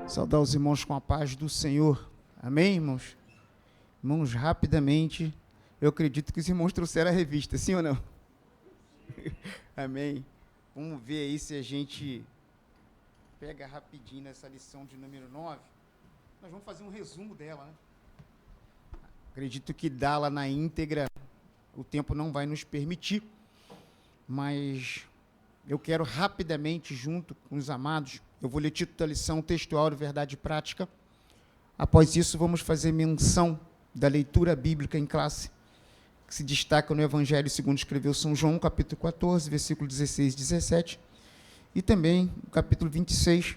Saudar os irmãos com a paz do Senhor. Amém, irmãos? Irmãos, rapidamente, eu acredito que os irmãos trouxeram a revista, sim ou não? Amém. Vamos ver aí se a gente pega rapidinho nessa lição de número 9. Nós vamos fazer um resumo dela, né? Acredito que dá-la na íntegra, o tempo não vai nos permitir, mas eu quero rapidamente, junto com os amados, eu vou ler o título da lição, textual, verdade e prática. Após isso, vamos fazer menção da leitura bíblica em classe, que se destaca no Evangelho segundo escreveu São João, capítulo 14, versículo 16 e 17, e também o capítulo 26,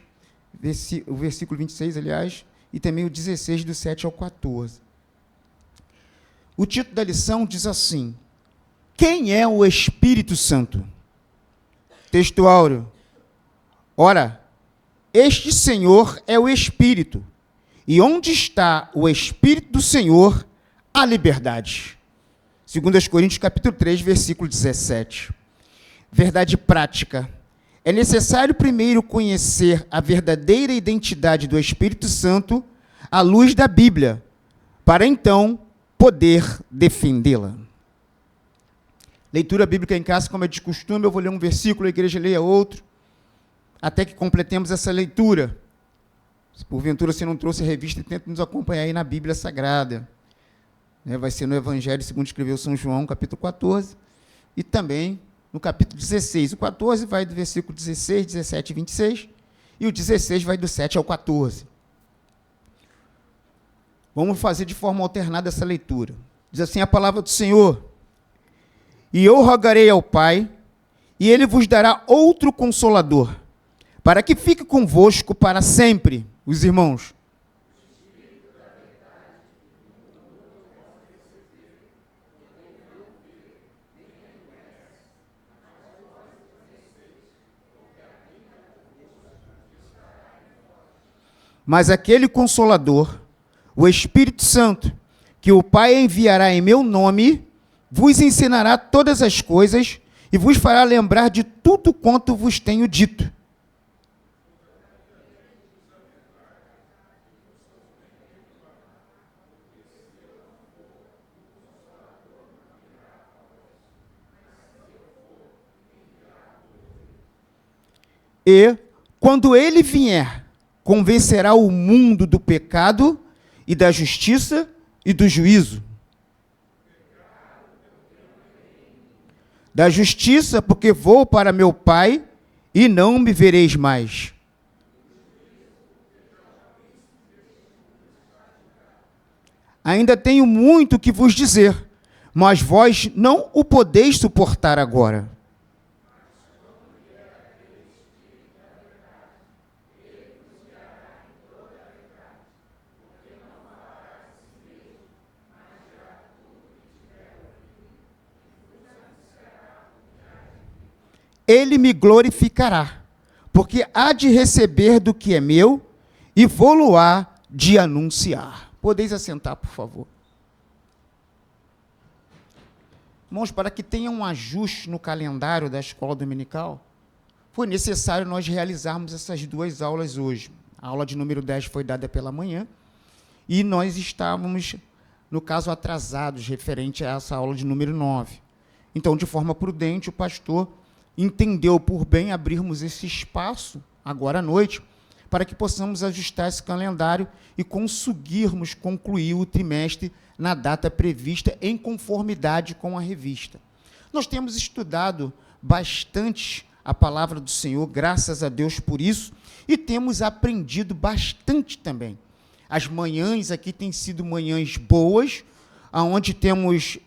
o versículo 26, aliás, e também o 16, do 7 ao 14. O título da lição diz assim: quem é o Espírito Santo? Texto áureo. Ora, este Senhor é o Espírito, e onde está o Espírito do Senhor, há liberdade. 2 Coríntios, capítulo 3, versículo 17. Verdade prática. É necessário primeiro conhecer a verdadeira identidade do Espírito Santo à luz da Bíblia, para então poder defendê-la. Leitura bíblica em casa, como é de costume, eu vou ler um versículo, a igreja leia outro, até que completemos essa leitura. Se porventura você não trouxe a revista, tenta nos acompanhar aí na Bíblia Sagrada. Vai ser no Evangelho segundo escreveu São João, capítulo 14, e também no capítulo 16. O 14 vai do versículo 16, 17 e 26, e o 16 vai do 7 ao 14. Vamos fazer de forma alternada essa leitura. Diz assim a palavra do Senhor: e eu rogarei ao Pai, e ele vos dará outro Consolador, para que fique convosco para sempre. Os irmãos. Mas aquele Consolador, o Espírito Santo, que o Pai enviará em meu nome, vos ensinará todas as coisas e vos fará lembrar de tudo quanto vos tenho dito. E, quando ele vier, convencerá o mundo do pecado e da justiça e do juízo. Da justiça, porque vou para meu Pai e não me vereis mais. Ainda tenho muito que vos dizer, mas vós não o podeis suportar agora. Ele me glorificará, porque há de receber do que é meu e vou-lo-á de anunciar. Podeis assentar, por favor. Irmãos, para que tenha um ajuste no calendário da escola dominical, foi necessário nós realizarmos essas duas aulas hoje. A aula de número 10 foi dada pela manhã, e nós estávamos, no caso, atrasados, referente a essa aula de número 9. Então, de forma prudente, o pastor entendeu por bem abrirmos esse espaço, agora à noite, para que possamos ajustar esse calendário e conseguirmos concluir o trimestre na data prevista, em conformidade com a revista. Nós temos estudado bastante a palavra do Senhor, graças a Deus por isso, e temos aprendido bastante também. As manhãs aqui têm sido manhãs boas, onde temos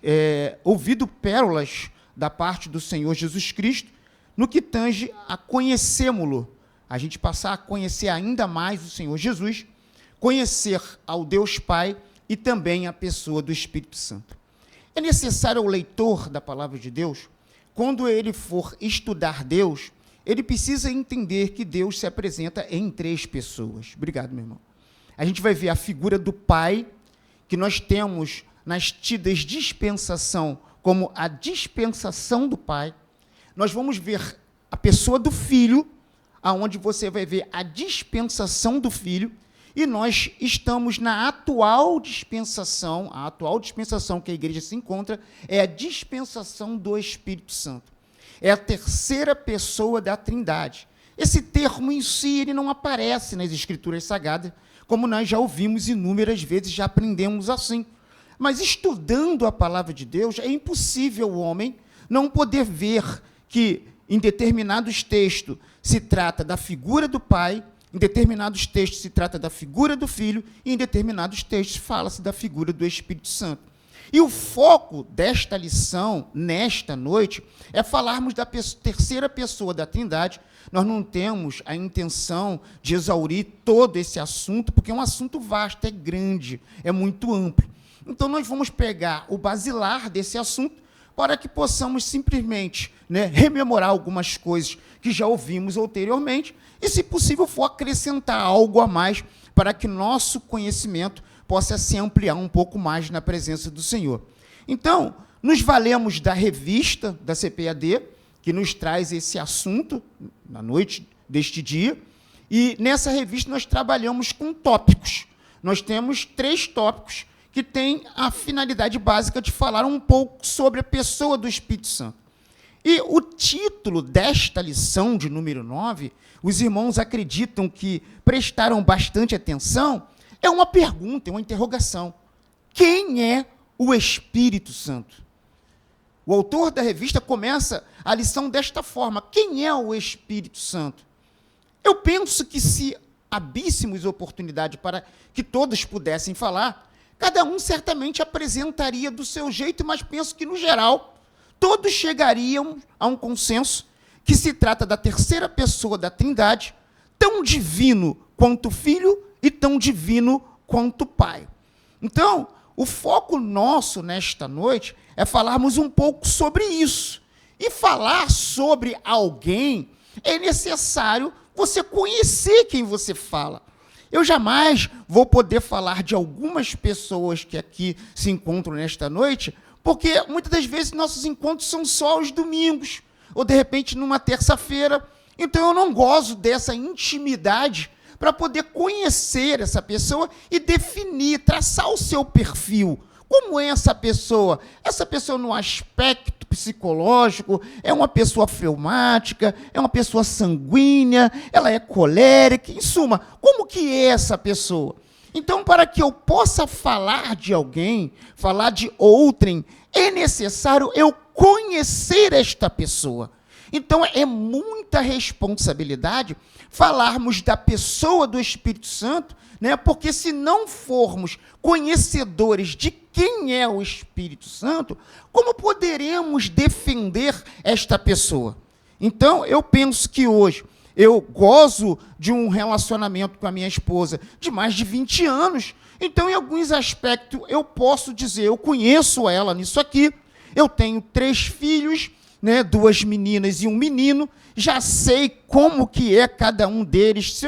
ouvido pérolas da parte do Senhor Jesus Cristo, no que tange a conhecê-lo, a gente passar a conhecer ainda mais o Senhor Jesus, conhecer ao Deus Pai e também a pessoa do Espírito Santo. É necessário ao leitor da palavra de Deus, quando ele for estudar Deus, ele precisa entender que Deus se apresenta em três pessoas. Obrigado, meu irmão. A gente vai ver a figura do Pai, que nós temos nas tidas dispensação, como a dispensação do Pai. Nós vamos ver a pessoa do Filho, onde você vai ver a dispensação do Filho, e nós estamos na atual dispensação, a atual dispensação que a igreja se encontra é a dispensação do Espírito Santo. É a terceira pessoa da Trindade. Esse termo em si, ele não aparece nas Escrituras Sagradas, como nós já ouvimos inúmeras vezes, já aprendemos assim. Mas estudando a palavra de Deus, é impossível o homem não poder ver que em determinados textos se trata da figura do Pai, em determinados textos se trata da figura do Filho, e em determinados textos fala-se da figura do Espírito Santo. E o foco desta lição, nesta noite, é falarmos da terceira pessoa da Trindade. Nós não temos a intenção de exaurir todo esse assunto, porque é um assunto vasto, é grande, é muito amplo. Então, nós vamos pegar o basilar desse assunto para que possamos simplesmente, rememorar algumas coisas que já ouvimos anteriormente e, se possível, for acrescentar algo a mais para que nosso conhecimento possa se ampliar um pouco mais na presença do Senhor. Então, nos valemos da revista da CPAD, que nos traz esse assunto na noite deste dia, e nessa revista nós trabalhamos com tópicos. Nós temos 3 tópicos que têm a finalidade básica de falar um pouco sobre a pessoa do Espírito Santo. E o título desta lição de número 9, os irmãos acreditam que prestaram bastante atenção, é uma pergunta, é uma interrogação. Quem é o Espírito Santo? O autor da revista começa a lição desta forma: quem é o Espírito Santo? Eu penso que se abíssemos oportunidade para que todos pudessem falar, cada um certamente apresentaria do seu jeito, mas penso que, no geral, todos chegariam a um consenso que se trata da terceira pessoa da Trindade, tão divino quanto o Filho e tão divino quanto o Pai. Então, o foco nosso nesta noite é falarmos um pouco sobre isso. E falar sobre alguém é necessário você conhecer quem você fala. Eu jamais vou poder falar de algumas pessoas que aqui se encontram nesta noite, porque muitas das vezes nossos encontros são só aos domingos, ou de repente numa terça-feira. Então eu não gozo dessa intimidade para poder conhecer essa pessoa e definir, traçar o seu perfil. Como é essa pessoa? Essa pessoa, no aspecto psicológico, é uma pessoa fleumática, é uma pessoa sanguínea, ela é colérica, em suma, como que é essa pessoa? Então, para que eu possa falar de alguém, falar de outrem, é necessário eu conhecer esta pessoa. Então, é muita responsabilidade falarmos da pessoa do Espírito Santo, porque se não formos conhecedores de quem é o Espírito Santo, como poderemos defender esta pessoa? Então, eu penso que hoje eu gozo de um relacionamento com a minha esposa de mais de 20 anos, então, em alguns aspectos, eu posso dizer, eu conheço ela nisso aqui, eu tenho 3 filhos, 2 meninas e um menino, já sei como que é cada um deles,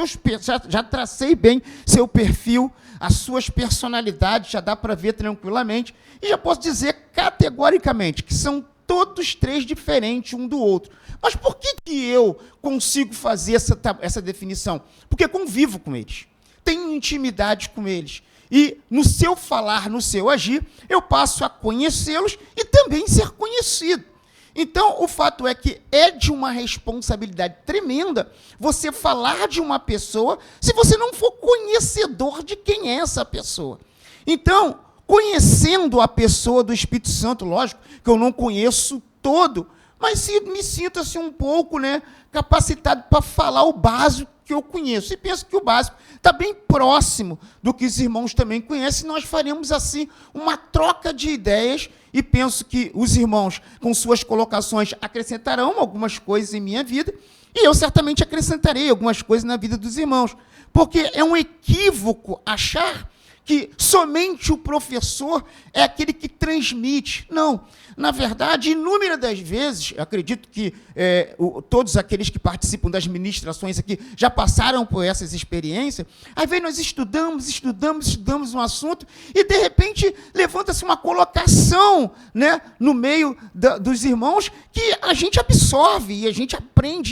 já tracei bem seu perfil, as suas personalidades, já dá para ver tranquilamente, e já posso dizer categoricamente que são todos 3 diferentes um do outro. Mas por que eu consigo fazer essa definição? Porque convivo com eles, tenho intimidade com eles, e no seu falar, no seu agir, eu passo a conhecê-los e também ser conhecido. Então, o fato é que é de uma responsabilidade tremenda você falar de uma pessoa se você não for conhecedor de quem é essa pessoa. Então, conhecendo a pessoa do Espírito Santo, lógico que eu não conheço todo, mas me sinto assim um pouco capacitado para falar o básico que eu conheço. E penso que o básico está bem próximo do que os irmãos também conhecem. Nós faremos, assim, uma troca de ideias e penso que os irmãos, com suas colocações, acrescentarão algumas coisas em minha vida e eu certamente acrescentarei algumas coisas na vida dos irmãos. Porque é um equívoco achar que somente o professor é aquele que transmite. Não. Na verdade, inúmeras das vezes, eu acredito que todos aqueles que participam das ministrações aqui já passaram por essas experiências, às vezes nós estudamos um assunto e, de repente, levanta-se uma colocação no meio dos irmãos que a gente absorve e a gente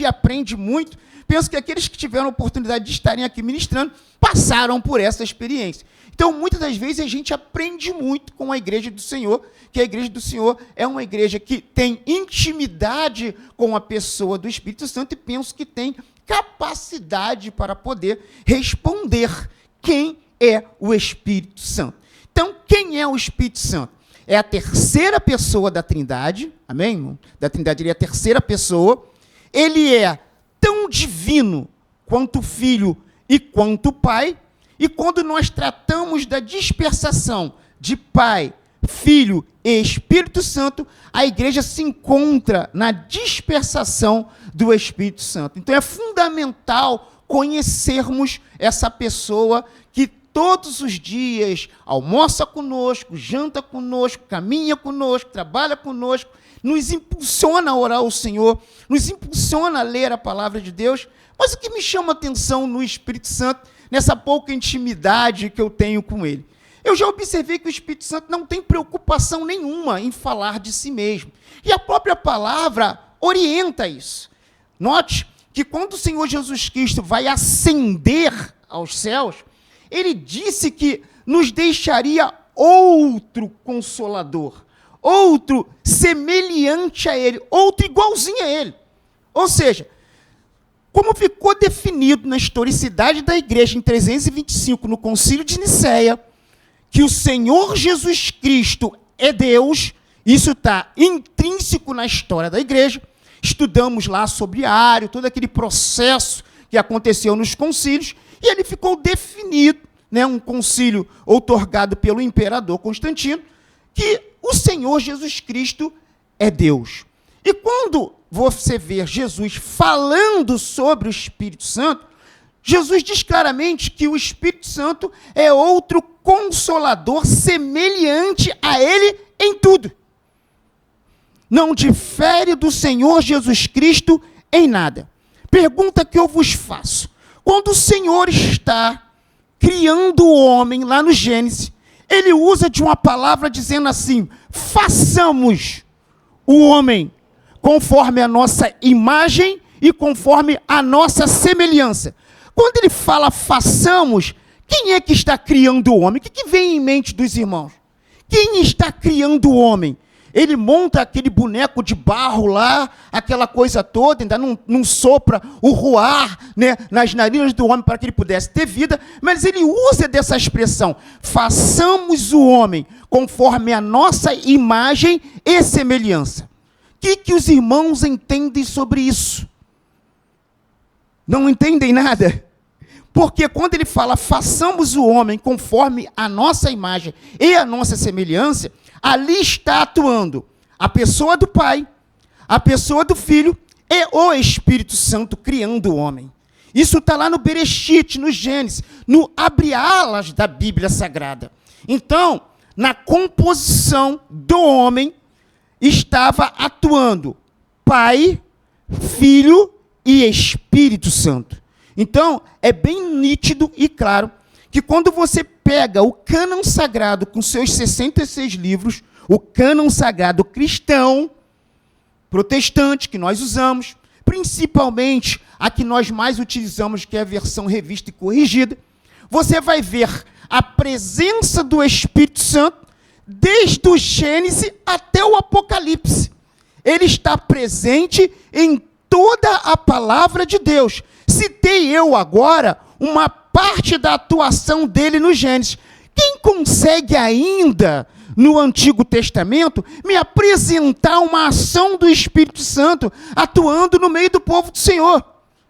aprende muito, penso que aqueles que tiveram a oportunidade de estarem aqui ministrando passaram por essa experiência. Então, muitas das vezes, a gente aprende muito com a igreja do Senhor, que a igreja do Senhor é uma igreja que tem intimidade com a pessoa do Espírito Santo e penso que tem capacidade para poder responder quem é o Espírito Santo. Então, quem é o Espírito Santo? É a terceira pessoa da Trindade, amém, irmão? Da Trindade, ele é a terceira pessoa. Ele é tão divino quanto o Filho e quanto o Pai. E quando nós tratamos da dispersação de Pai, Filho e Espírito Santo, a igreja se encontra na dispersação do Espírito Santo. Então é fundamental conhecermos essa pessoa que todos os dias almoça conosco, janta conosco, caminha conosco, trabalha conosco, nos impulsiona a orar ao Senhor, nos impulsiona a ler a palavra de Deus. Mas o que me chama a atenção no Espírito Santo, nessa pouca intimidade que eu tenho com ele? Eu já observei que o Espírito Santo não tem preocupação nenhuma em falar de si mesmo. E a própria palavra orienta isso. Note que quando o Senhor Jesus Cristo vai ascender aos céus, ele disse que nos deixaria outro Consolador, outro semelhante a ele, outro igualzinho a ele. Ou seja, como ficou definido na historicidade da igreja em 325, no Concílio de Nicéia, que o Senhor Jesus Cristo é Deus, isso está intrínseco na história da igreja. Estudamos lá sobre Ário, todo aquele processo que aconteceu nos concílios, e ele ficou definido, né, um concílio outorgado pelo imperador Constantino, que o Senhor Jesus Cristo é Deus. E quando você vê Jesus falando sobre o Espírito Santo, Jesus diz claramente que o Espírito Santo é outro Consolador semelhante a ele em tudo. Não difere do Senhor Jesus Cristo em nada. Pergunta que eu vos faço. Quando o Senhor está criando o homem lá no Gênesis, ele usa de uma palavra dizendo assim: façamos o homem conforme a nossa imagem e conforme a nossa semelhança. Quando ele fala façamos, quem é que está criando o homem? O que vem em mente dos irmãos? Quem está criando o homem? Ele monta aquele boneco de barro lá, aquela coisa toda, ainda não sopra o ruar, né, nas narinas do homem para que ele pudesse ter vida, mas ele usa dessa expressão: façamos o homem conforme a nossa imagem e semelhança. O que os irmãos entendem sobre isso? Não entendem nada? Porque quando ele fala façamos o homem conforme a nossa imagem e a nossa semelhança, ali está atuando a pessoa do Pai, a pessoa do Filho e o Espírito Santo criando o homem. Isso está lá no Bereshit, no Gênesis, no abre-alas da Bíblia Sagrada. Então, na composição do homem, estava atuando Pai, Filho e Espírito Santo. Então, é bem nítido e claro que quando você pega o cânon sagrado com seus 66 livros, o cânon sagrado cristão, protestante, que nós usamos, principalmente a que nós mais utilizamos, que é a versão revista e corrigida, você vai ver a presença do Espírito Santo desde o Gênesis até o Apocalipse. Ele está presente em toda a palavra de Deus. Citei eu agora uma parte da atuação dele no Gênesis. Quem consegue ainda, no Antigo Testamento, me apresentar uma ação do Espírito Santo atuando no meio do povo do Senhor?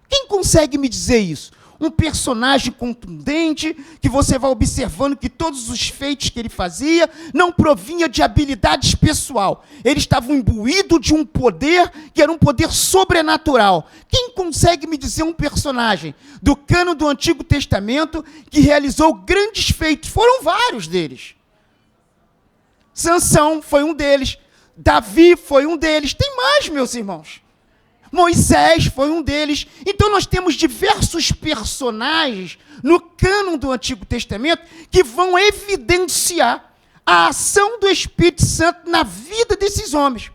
Quem consegue me dizer isso? Um personagem contundente, que você vai observando que todos os feitos que ele fazia não provinha de habilidades pessoal. Ele estava imbuído de um poder que era um poder sobrenatural. Quem consegue me dizer um personagem do cânon do Antigo Testamento que realizou grandes feitos? Foram vários deles. Sansão foi um deles. Davi foi um deles. Tem mais, meus irmãos. Moisés foi um deles. Então nós temos diversos personagens no cânon do Antigo Testamento que vão evidenciar a ação do Espírito Santo na vida desses homens.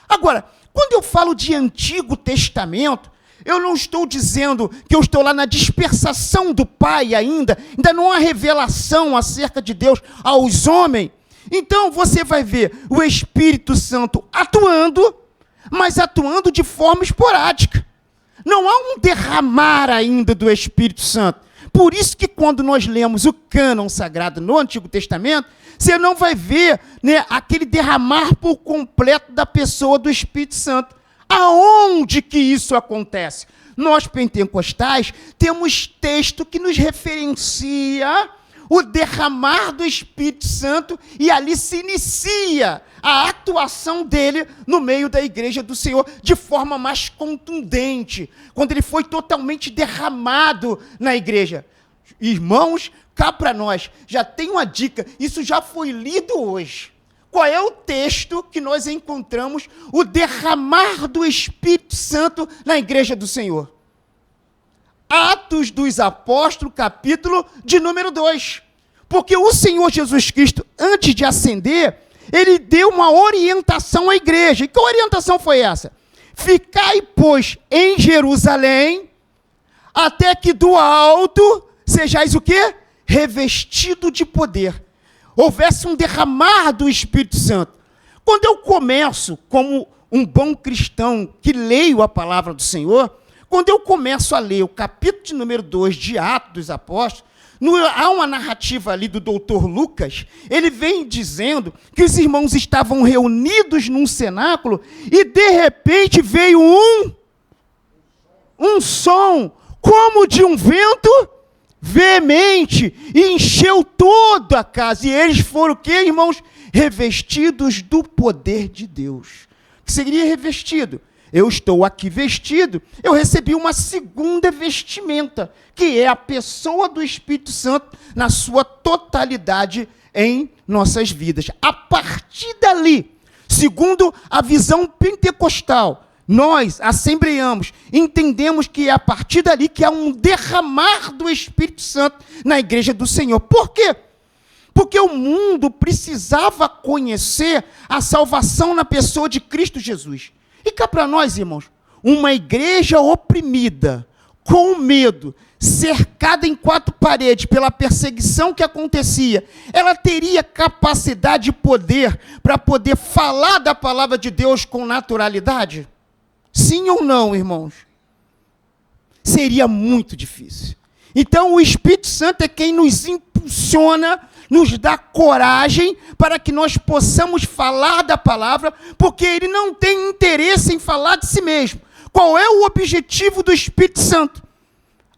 Agora, quando eu falo de Antigo Testamento, Eu não estou dizendo que eu estou lá na dispersação do Pai ainda não há revelação acerca de Deus aos homens. Então você vai ver o Espírito Santo atuando, mas atuando de forma esporádica. Não há um derramar ainda do Espírito Santo. Por isso que quando nós lemos o cânon sagrado no Antigo Testamento, você não vai ver, né, aquele derramar por completo da pessoa do Espírito Santo. Aonde que isso acontece? Nós, pentecostais, temos texto que nos referencia o derramar do Espírito Santo e ali se inicia a atuação dele no meio da igreja do Senhor de forma mais contundente, quando ele foi totalmente derramado na igreja. Irmãos, cá para nós, já tem uma dica, isso já foi lido hoje. Qual é o texto que nós encontramos o derramar do Espírito Santo na igreja do Senhor? Atos dos Apóstolos, capítulo de número 2. Porque o Senhor Jesus Cristo, antes de ascender, ele deu uma orientação à igreja. E que orientação foi essa? Ficai, pois, em Jerusalém, até que do alto sejais o quê? Revestido de poder. Houvesse um derramar do Espírito Santo. Quando eu começo, como um bom cristão que leio a palavra do Senhor, quando eu começo a ler o capítulo de número 2 de Atos dos Apóstolos, há uma narrativa ali do doutor Lucas, ele vem dizendo que os irmãos estavam reunidos num cenáculo e de repente veio um som como de um vento veemente e encheu toda a casa. E eles foram o quê, irmãos? Revestidos do poder de Deus. O que seria revestido? Eu estou aqui vestido, eu recebi uma segunda vestimenta, que é a pessoa do Espírito Santo na sua totalidade em nossas vidas. A partir dali, segundo a visão pentecostal, nós, assembleamos, entendemos que é a partir dali que há um derramar do Espírito Santo na igreja do Senhor. Por quê? Porque o mundo precisava conhecer a salvação na pessoa de Cristo Jesus. E cá para nós, irmãos, uma igreja oprimida, com medo, cercada em 4 paredes pela perseguição que acontecia, ela teria capacidade e poder para poder falar da palavra de Deus com naturalidade? Sim ou não, irmãos? Seria muito difícil. Então, o Espírito Santo é quem nos impulsiona, nos dá coragem para que nós possamos falar da palavra, porque ele não tem interesse em falar de si mesmo. Qual é o objetivo do Espírito Santo?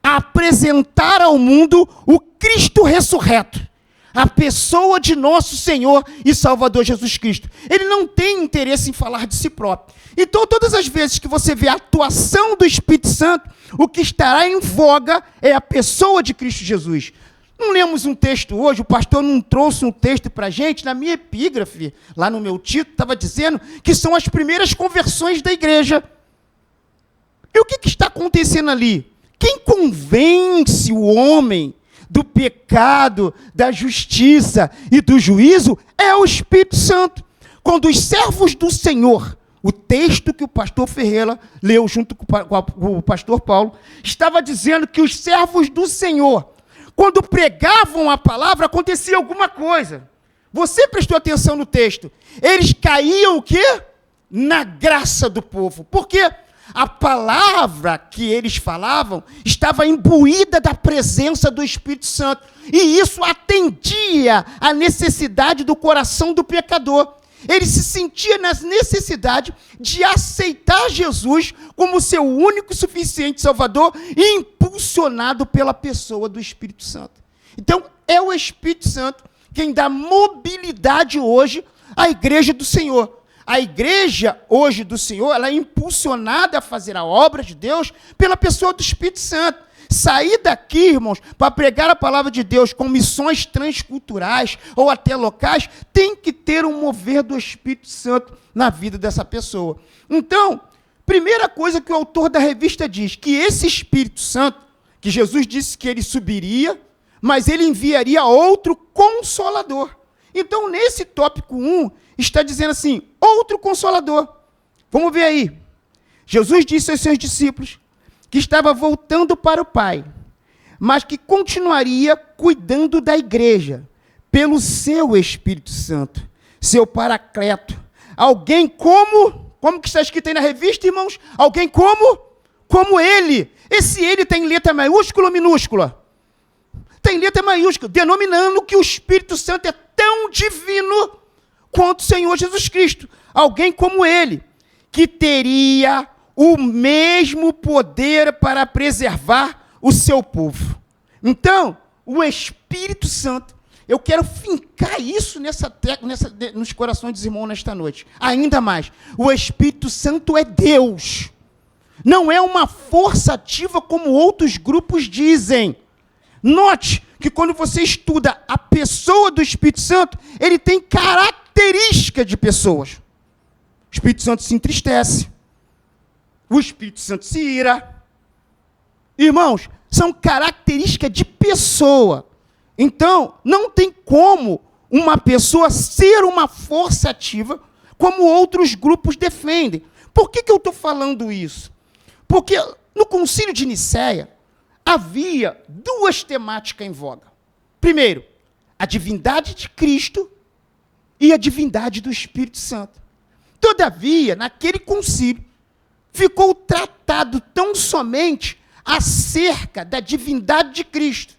Apresentar ao mundo o Cristo ressurreto, a pessoa de nosso Senhor e Salvador Jesus Cristo. Ele não tem interesse em falar de si próprio. Então, todas as vezes que você vê a atuação do Espírito Santo, o que estará em voga é a pessoa de Cristo Jesus. Não lemos um texto hoje, o pastor não trouxe um texto para a gente, na minha epígrafe, lá no meu título, estava dizendo que são as primeiras conversões da igreja. E o que está acontecendo ali? Quem convence o homem do pecado, da justiça e do juízo é o Espírito Santo. Quando os servos do Senhor, o texto que o pastor Ferreira leu junto com o pastor Paulo, estava dizendo que os servos do Senhor, quando pregavam a palavra, acontecia alguma coisa. Você prestou atenção no texto. Eles caíam o quê? Na graça do povo. Por quê? A palavra que eles falavam estava imbuída da presença do Espírito Santo. E isso atendia à necessidade do coração do pecador. Ele se sentia na necessidade de aceitar Jesus como seu único e suficiente Salvador e impulsionado pela pessoa do Espírito Santo. Então, é o Espírito Santo quem dá mobilidade hoje à igreja do Senhor. A igreja hoje do Senhor, ela é impulsionada a fazer a obra de Deus pela pessoa do Espírito Santo. Sair daqui, irmãos, para pregar a palavra de Deus com missões transculturais ou até locais, tem que ter um mover do Espírito Santo na vida dessa pessoa. Então, primeira coisa que o autor da revista diz, que esse Espírito Santo, que Jesus disse que ele subiria, mas ele enviaria outro Consolador. Então, nesse tópico 1, está dizendo assim, outro Consolador. Vamos ver aí. Jesus disse aos seus discípulos, que estava voltando para o Pai, mas que continuaria cuidando da igreja, pelo seu Espírito Santo, seu Paracleto. Alguém como que está escrito aí na revista, irmãos? Alguém como ele. Esse ele tem letra maiúscula ou minúscula? Tem letra maiúscula, denominando que o Espírito Santo é tão divino quanto o Senhor Jesus Cristo. Alguém como ele, que teria o mesmo poder para preservar o seu povo. Então, o Espírito Santo, eu quero fincar isso nos corações dos irmãos nesta noite. Ainda mais, o Espírito Santo é Deus. Não é uma força ativa como outros grupos dizem. Note que quando você estuda a pessoa do Espírito Santo, ele tem característica de pessoas. O Espírito Santo se entristece. O Espírito Santo se ira. Irmãos, são características de pessoa. Então, não tem como uma pessoa ser uma força ativa como outros grupos defendem. Por que eu estou falando isso? Porque no Concílio de Nicéia havia duas temáticas em voga. Primeiro, a divindade de Cristo e a divindade do Espírito Santo. Todavia, naquele concílio, ficou tratado tão somente acerca da divindade de Cristo.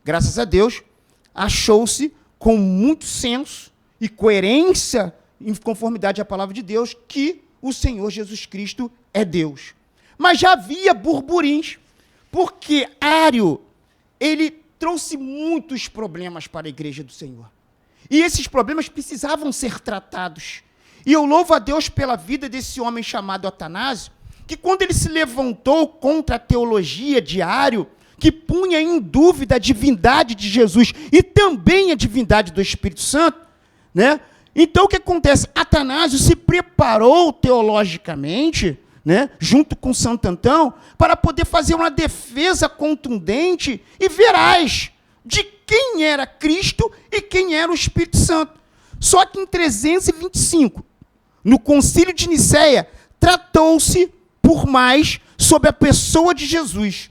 Graças a Deus, achou-se com muito senso e coerência, em conformidade à palavra de Deus, que o Senhor Jesus Cristo é Deus. Mas já havia burburins, porque Ário, ele trouxe muitos problemas para a igreja do Senhor. E esses problemas precisavam ser tratados. E eu louvo a Deus pela vida desse homem chamado Atanásio, que quando ele se levantou contra a teologia de Ário, que punha em dúvida a divindade de Jesus e também a divindade do Espírito Santo, né? Então o que acontece? Atanásio se preparou teologicamente, né, junto com Santo Antão, para poder fazer uma defesa contundente e veraz de quem era Cristo e quem era o Espírito Santo. Só que em 325, no Concílio de Nicéia, tratou-se por mais sobre a pessoa de Jesus.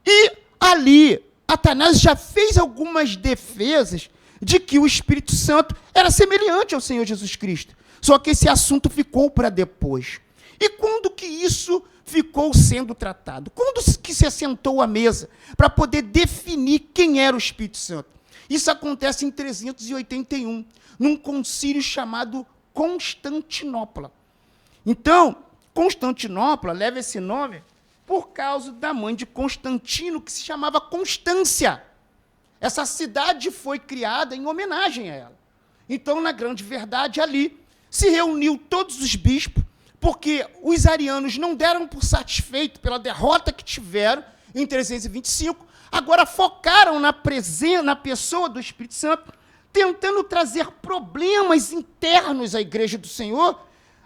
E ali, Atanásio já fez algumas defesas de que o Espírito Santo era semelhante ao Senhor Jesus Cristo. Só que esse assunto ficou para depois. E quando que isso ficou sendo tratado? Quando que se assentou à mesa para poder definir quem era o Espírito Santo? Isso acontece em 381, num concílio chamado Constantinopla. Então, Constantinopla leva esse nome por causa da mãe de Constantino, que se chamava Constância. Essa cidade foi criada em homenagem a ela. Então, na grande verdade, ali se reuniu todos os bispos, porque os arianos não deram por satisfeito pela derrota que tiveram em 325, agora focaram na pessoa do Espírito Santo, tentando trazer problemas internos à igreja do Senhor,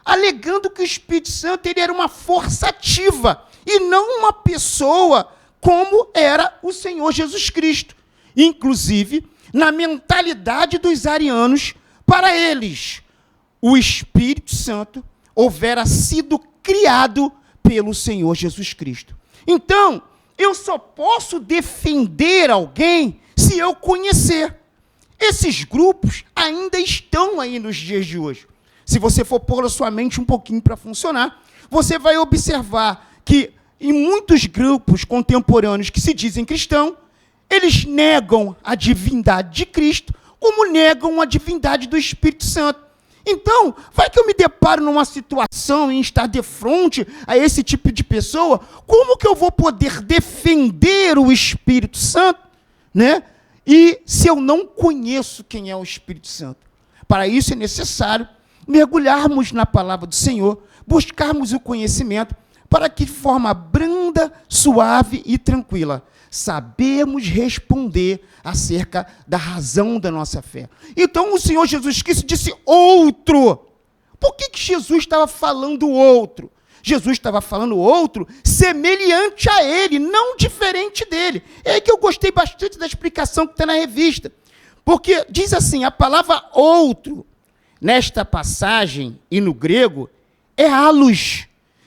alegando que o Espírito Santo ele era uma força ativa e não uma pessoa como era o Senhor Jesus Cristo. Inclusive, na mentalidade dos arianos, para eles, o Espírito Santo houvera sido criado pelo Senhor Jesus Cristo. Então, eu só posso defender alguém se eu conhecer. Esses grupos ainda estão aí nos dias de hoje. Se você for pôr a sua mente um pouquinho para funcionar, você vai observar que em muitos grupos contemporâneos que se dizem cristãos, eles negam a divindade de Cristo, como negam a divindade do Espírito Santo. Então, vai que eu me deparo numa situação em estar de frente a esse tipo de pessoa, como que eu vou poder defender o Espírito Santo, né? E se eu não conheço quem é o Espírito Santo? Para isso é necessário mergulharmos na palavra do Senhor, buscarmos o conhecimento, para que de forma branda, suave e tranquila, sabemos responder acerca da razão da nossa fé. Então o Senhor Jesus Cristo disse outro. Por que Jesus estava falando outro? Jesus estava falando outro semelhante a ele, não diferente dele. É aí que eu gostei bastante da explicação que está na revista. Porque diz assim, a palavra outro, nesta passagem e no grego, é allos.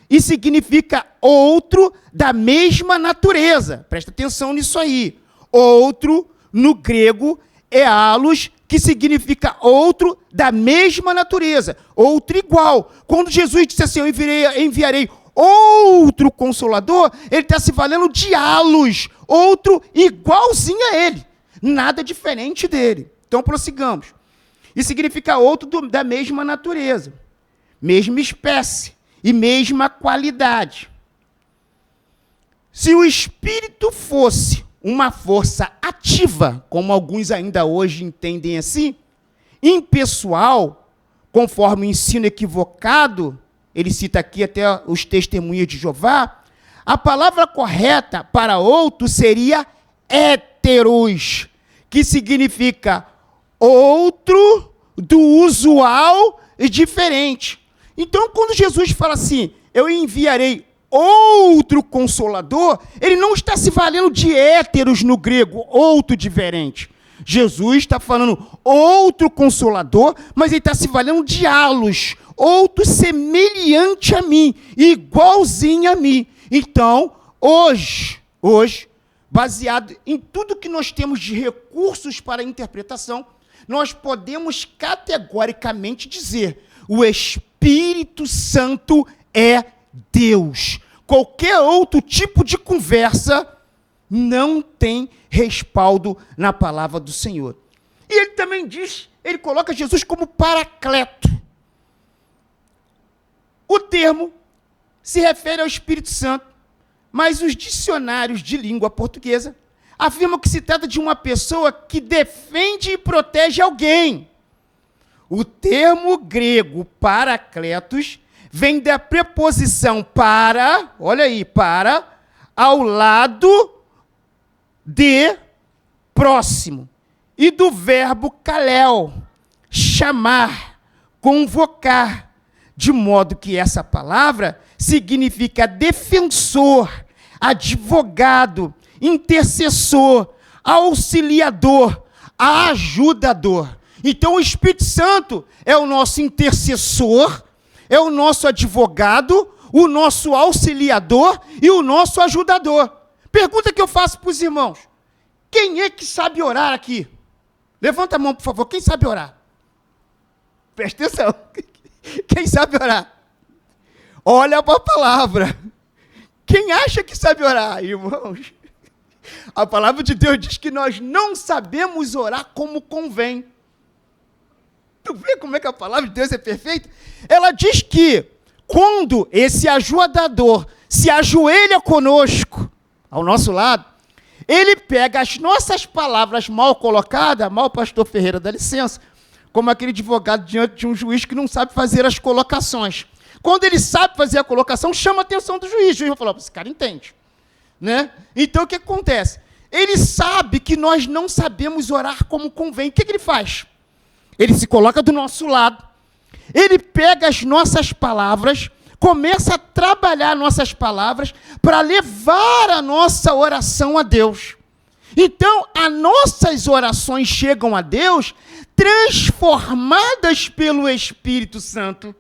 E significa outro da mesma natureza. Presta atenção nisso aí. Outro, no grego, é halos, que significa outro da mesma natureza, outro igual. Quando Jesus disse assim, eu enviarei outro Consolador, ele está se valendo de halos, outro igualzinho a ele, nada diferente dele. Então, prossigamos. E significa outro da mesma natureza, mesma espécie e mesma qualidade. Se o Espírito fosse uma força ativa, como alguns ainda hoje entendem assim, impessoal, conforme o ensino equivocado, ele cita aqui até os testemunhas de Jeová, a palavra correta para outro seria héteros, que significa outro do usual e diferente. Então, quando Jesus fala assim, eu enviarei outro Consolador, ele não está se valendo de héteros no grego, outro diferente. Jesus está falando outro Consolador, mas ele está se valendo de halos, outro semelhante a mim, igualzinho a mim. Então, hoje, baseado em tudo que nós temos de recursos para interpretação, nós podemos categoricamente dizer, o Espírito Santo é Deus. Qualquer outro tipo de conversa não tem respaldo na palavra do Senhor. E ele também diz, ele coloca Jesus como paracleto. O termo se refere ao Espírito Santo, mas os dicionários de língua portuguesa afirmam que se trata de uma pessoa que defende e protege alguém. O termo grego paracletos vem da preposição para, olha aí, para, ao lado de, próximo, e do verbo kalel, chamar, convocar, de modo que essa palavra significa defensor, advogado, intercessor, auxiliador, ajudador. Então o Espírito Santo é o nosso intercessor, é o nosso advogado, o nosso auxiliador e o nosso ajudador. Pergunta que eu faço para os irmãos. Quem é que sabe orar aqui? Levanta a mão, por favor. Quem sabe orar? Presta atenção. Quem sabe orar? Olha para a palavra. Quem acha que sabe orar, irmãos? A palavra de Deus diz que nós não sabemos orar como convém. Tu vê como é que a palavra de Deus é perfeita? Ela diz que quando esse ajudador se ajoelha conosco, ao nosso lado, ele pega as nossas palavras mal colocadas, mal pastor Ferreira, dá licença, como aquele advogado diante de um juiz que não sabe fazer as colocações. Quando ele sabe fazer a colocação, chama a atenção do juiz. O juiz vai falar, esse cara entende. Né? Então, o que acontece? Ele sabe que nós não sabemos orar como convém. O que ele faz? Ele se coloca do nosso lado, ele pega as nossas palavras, começa a trabalhar nossas palavras para levar a nossa oração a Deus. Então, as nossas orações chegam a Deus transformadas pelo Espírito Santo.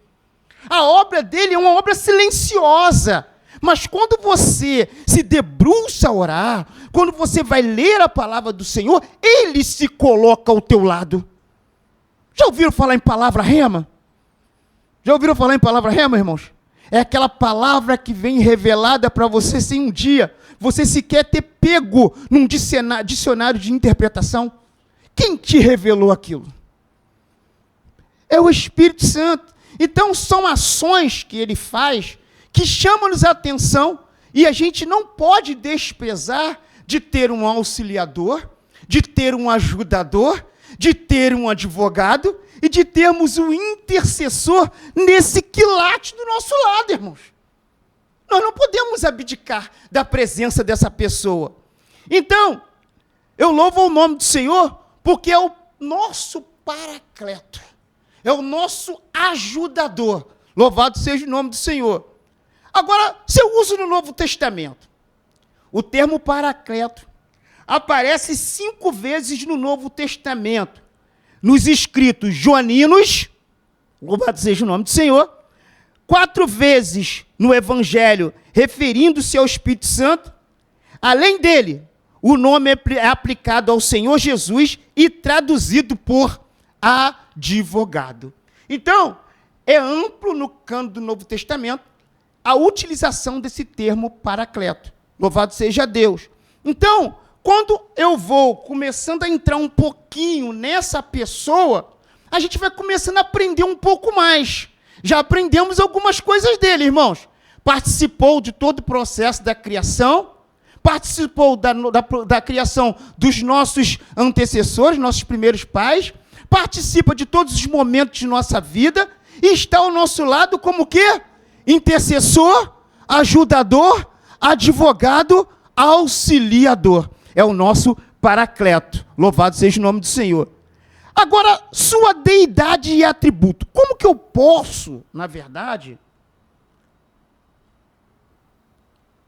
A obra dele é uma obra silenciosa, mas quando você se debruça a orar, quando você vai ler a palavra do Senhor, ele se coloca ao teu lado. Já ouviram falar em palavra rema? Já ouviram falar em palavra rema, irmãos? É aquela palavra que vem revelada para você sem um dia você sequer ter pego num dicionário de interpretação. Quem te revelou aquilo? É o Espírito Santo. Então, são ações que ele faz que chamam-nos a atenção e a gente não pode desprezar de ter um auxiliador, de ter um ajudador, de ter um advogado e de termos um intercessor nesse quilate do nosso lado, irmãos. Nós não podemos abdicar da presença dessa pessoa. Então, eu louvo o nome do Senhor porque é o nosso paracleto, é o nosso ajudador. Louvado seja o nome do Senhor. Agora, se eu uso no Novo Testamento, o termo paracleto aparece 5 vezes no Novo Testamento, nos escritos joaninos, louvado seja o nome do Senhor, 4 vezes no Evangelho, referindo-se ao Espírito Santo. Além dele, o nome é aplicado ao Senhor Jesus e traduzido por advogado. Então, é amplo no cânon do Novo Testamento a utilização desse termo paracleto. Louvado seja Deus. Então, quando eu vou começando a entrar um pouquinho nessa pessoa, a gente vai começando a aprender um pouco mais. Já aprendemos algumas coisas dele, irmãos. Participou de todo o processo da criação, participou da criação dos nossos antecessores, nossos primeiros pais, participa de todos os momentos de nossa vida e está ao nosso lado como o quê? Intercessor, ajudador, advogado, auxiliador. É o nosso paracleto. Louvado seja o nome do Senhor. Agora, sua deidade e atributo. Como que eu posso, na verdade,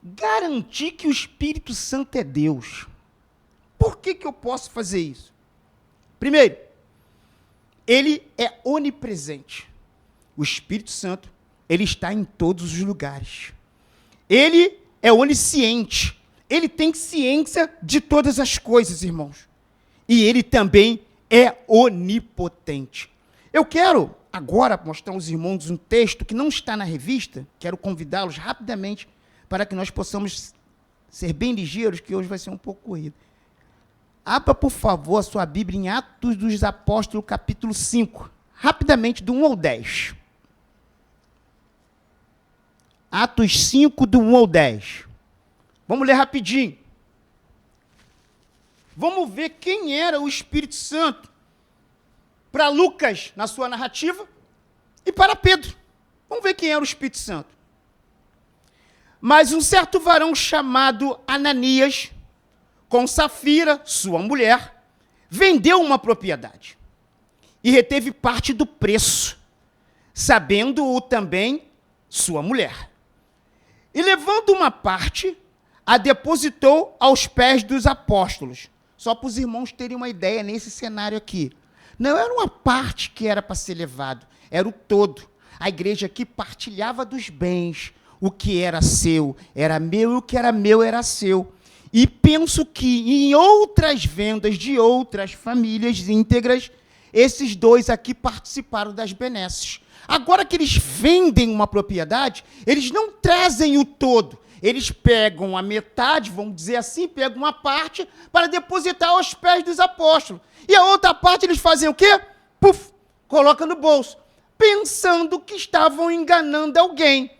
garantir que o Espírito Santo é Deus? Por que eu posso fazer isso? Primeiro, ele é onipresente. O Espírito Santo, ele está em todos os lugares. Ele é onisciente. Ele tem ciência de todas as coisas, irmãos. E ele também é onipotente. Eu quero agora mostrar aos irmãos um texto que não está na revista. Quero convidá-los rapidamente para que nós possamos ser bem ligeiros, que hoje vai ser um pouco corrido. Abra, por favor, a sua Bíblia em Atos dos Apóstolos, capítulo 5. Rapidamente, do 1 ao 10. Atos 5, do 1 ao 10. Vamos ler rapidinho. Vamos ver quem era o Espírito Santo para Lucas, na sua narrativa, e para Pedro. Vamos ver quem era o Espírito Santo. Mas um certo varão chamado Ananias, com Safira, sua mulher, vendeu uma propriedade e reteve parte do preço, sabendo-o também sua mulher. E levando uma parte, a depositou aos pés dos apóstolos. Só para os irmãos terem uma ideia nesse cenário aqui. Não era uma parte que era para ser levado, era o todo. A igreja aqui partilhava dos bens. O que era seu era meu e o que era meu era seu. E penso que em outras vendas de outras famílias íntegras, esses dois aqui participaram das benesses. Agora que eles vendem uma propriedade, eles não trazem o todo. Eles pegam a metade, vamos dizer assim, pegam uma parte para depositar aos pés dos apóstolos. E a outra parte eles fazem o quê? Puf, coloca no bolso, pensando que estavam enganando alguém.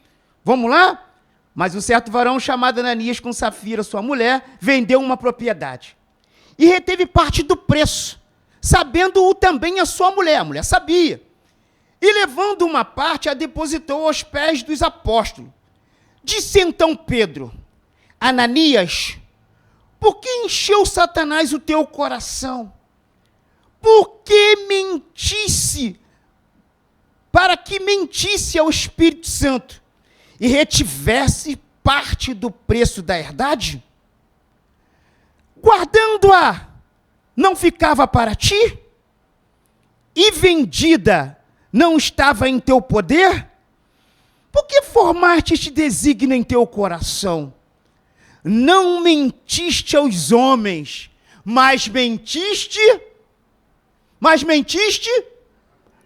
Vamos lá? Mas um certo varão chamado Ananias, com Safira, sua mulher, vendeu uma propriedade. E reteve parte do preço, sabendo-o também a sua mulher. A mulher sabia. E levando uma parte, a depositou aos pés dos apóstolos. Disse então Pedro: Ananias, por que encheu Satanás o teu coração? Por que mentisse, para que mentisse ao Espírito Santo e retivesse parte do preço da herdade? Guardando-a, não ficava para ti? E vendida, não estava em teu poder? Por que formaste este desígnio em teu coração? Não mentiste aos homens, mas mentiste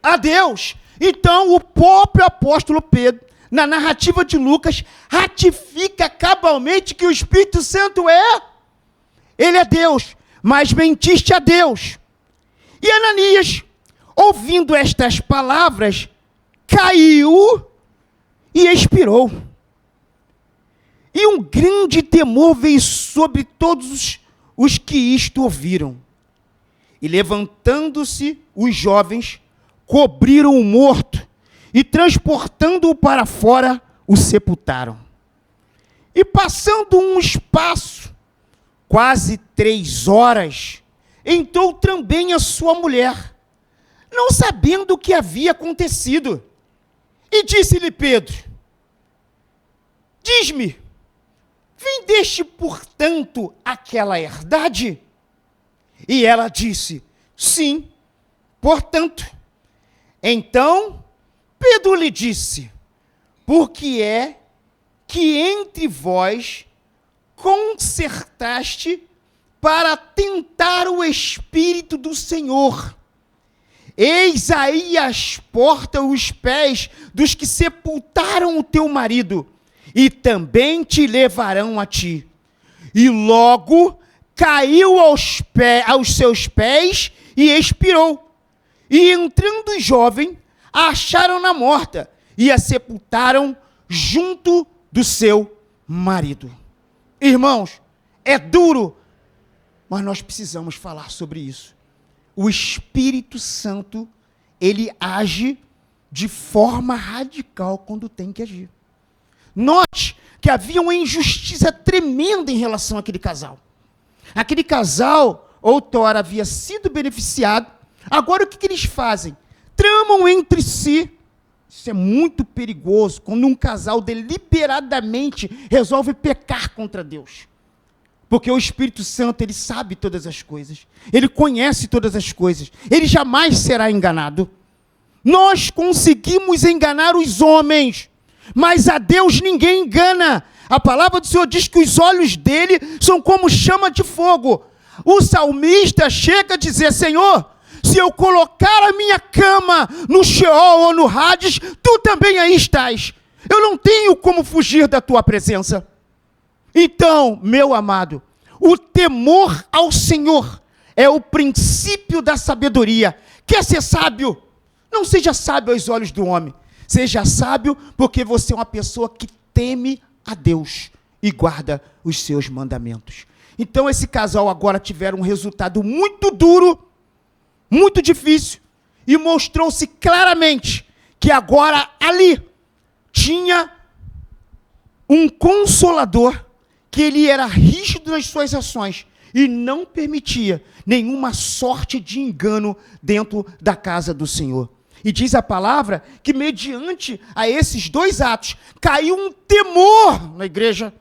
a Deus. Então, o próprio apóstolo Pedro, na narrativa de Lucas, ratifica cabalmente que o Espírito Santo ele é Deus, mas mentiste a Deus. E Ananias, ouvindo estas palavras, caiu e expirou. E um grande temor veio sobre todos os que isto ouviram. E levantando-se os jovens, cobriram o morto e, transportando-o para fora, o sepultaram. E passando um espaço, quase 3 horas, entrou também a sua mulher, não sabendo o que havia acontecido. E disse-lhe Pedro: diz-me, vendeste, portanto, aquela herdade? E ela disse: sim, portanto. Então Pedro lhe disse: porque é que entre vós concertaste para tentar o Espírito do Senhor. Eis aí as portas, os pés dos que sepultaram o teu marido, e também te levarão a ti. E logo caiu aos seus pés e expirou. E entrando o jovem, a acharam-na morta, e a sepultaram junto do seu marido. Irmãos, é duro, mas nós precisamos falar sobre isso. O Espírito Santo, ele age de forma radical quando tem que agir. Note que havia uma injustiça tremenda em relação àquele casal. Aquele casal, outrora, havia sido beneficiado. Agora o que eles fazem? Tramam entre si. Isso é muito perigoso, quando um casal deliberadamente resolve pecar contra Deus. Porque o Espírito Santo, ele sabe todas as coisas. Ele conhece todas as coisas. Ele jamais será enganado. Nós conseguimos enganar os homens, mas a Deus ninguém engana. A palavra do Senhor diz que os olhos dele são como chama de fogo. O salmista chega a dizer: Senhor, se eu colocar a minha cama no Sheol ou no Hades, tu também aí estás. Eu não tenho como fugir da tua presença. Então, meu amado, o temor ao Senhor é o princípio da sabedoria. Quer ser sábio? Não seja sábio aos olhos do homem. Seja sábio porque você é uma pessoa que teme a Deus e guarda os seus mandamentos. Então, esse casal agora tiveram um resultado muito duro, muito difícil, e mostrou-se claramente que agora ali tinha um consolador, que ele era rígido nas suas ações e não permitia nenhuma sorte de engano dentro da casa do Senhor. E diz a palavra que mediante a esses dois atos, caiu um temor na igreja.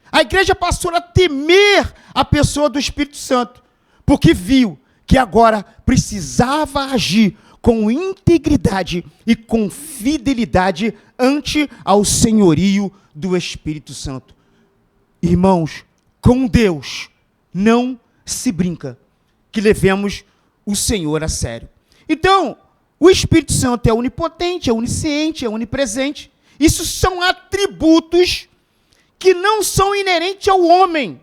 A igreja passou a temer a pessoa do Espírito Santo, porque viu que agora precisava agir com integridade e com fidelidade ante ao senhorio do Espírito Santo. Irmãos, com Deus não se brinca, que levemos o Senhor a sério. Então, o Espírito Santo é onipotente, é onisciente, é onipresente. Isso são atributos que não são inerentes ao homem,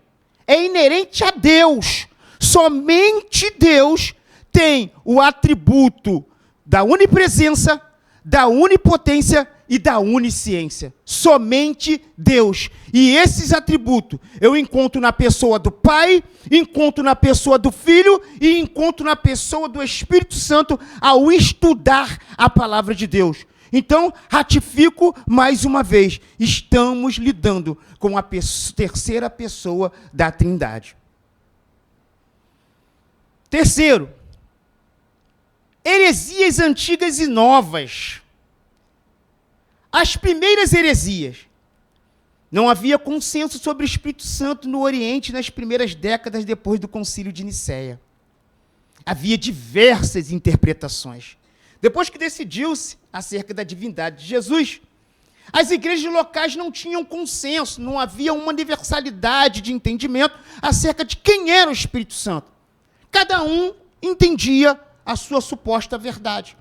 é inerente a Deus. Somente Deus tem o atributo da onipresença, da onipotência e da onisciência. Somente Deus. E esses atributos eu encontro na pessoa do Pai, encontro na pessoa do Filho e encontro na pessoa do Espírito Santo ao estudar a palavra de Deus. Então, ratifico mais uma vez, estamos lidando com a terceira pessoa da Trindade. Terceiro, heresias antigas e novas. As primeiras heresias. Não havia consenso sobre o Espírito Santo no Oriente nas primeiras décadas depois do Concílio de Nicéia. Havia diversas interpretações. Depois que decidiu-se acerca da divindade de Jesus, as igrejas locais não tinham consenso, não havia uma universalidade de entendimento acerca de quem era o Espírito Santo. Cada um entendia a sua suposta verdade.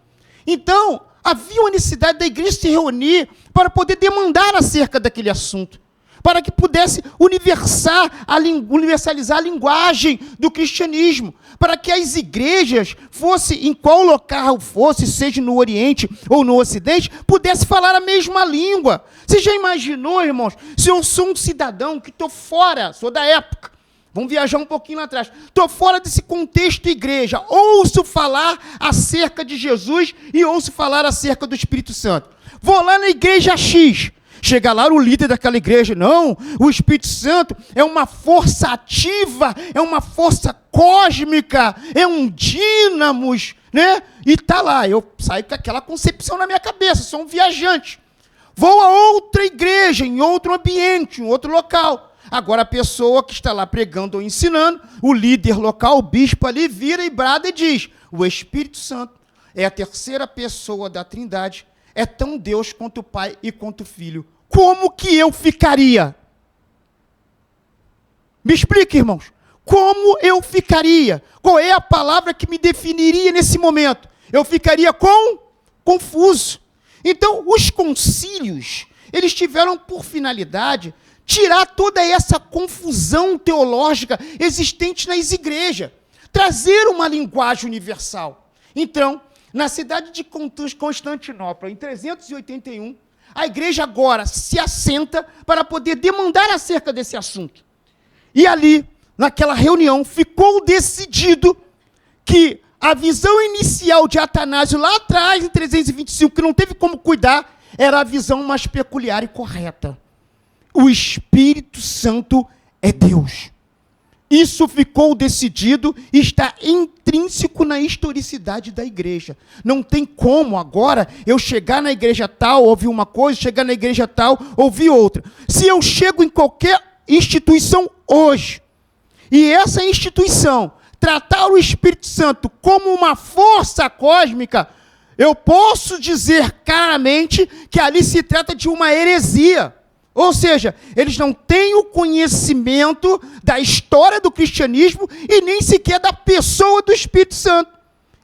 Então, havia uma necessidade da igreja se reunir para poder demandar acerca daquele assunto, para que pudesse universalizar a linguagem do cristianismo, para que as igrejas, fosse em qual local fosse, seja no Oriente ou no Ocidente, pudesse falar a mesma língua. Você já imaginou, irmãos, se eu sou um cidadão que estou fora, sou da época, vamos viajar um pouquinho lá atrás. Estou fora desse contexto igreja. Ouço falar acerca de Jesus e ouço falar acerca do Espírito Santo. Vou lá na igreja X. Chega lá o líder daquela igreja. Não, o Espírito Santo é uma força ativa, é uma força cósmica, é um dínamos, né? E tá lá, eu saio com aquela concepção na minha cabeça, sou um viajante. Vou a outra igreja, em outro ambiente, em outro local. Agora a pessoa que está lá pregando ou ensinando, o líder local, o bispo ali, vira e brada e diz: o Espírito Santo é a terceira pessoa da Trindade, é tão Deus quanto o Pai e quanto o Filho. Como que eu ficaria? Me explique, irmãos. Como eu ficaria? Qual é a palavra que me definiria nesse momento? Eu ficaria confuso. Então, os concílios, eles tiveram por finalidade tirar toda essa confusão teológica existente nas igrejas, trazer uma linguagem universal. Então, na cidade de Constantinopla, em 381, a igreja agora se assenta para poder demandar acerca desse assunto. E ali, naquela reunião, ficou decidido que a visão inicial de Atanásio, lá atrás, em 325, que não teve como cuidar, era a visão mais peculiar e correta. O Espírito Santo é Deus. Isso ficou decidido e está intrínseco na historicidade da igreja. Não tem como agora eu chegar na igreja tal, ouvir uma coisa, chegar na igreja tal, ouvir outra. Se eu chego em qualquer instituição hoje, e essa instituição tratar o Espírito Santo como uma força cósmica, eu posso dizer claramente que ali se trata de uma heresia. Ou seja, eles não têm o conhecimento da história do cristianismo e nem sequer da pessoa do Espírito Santo.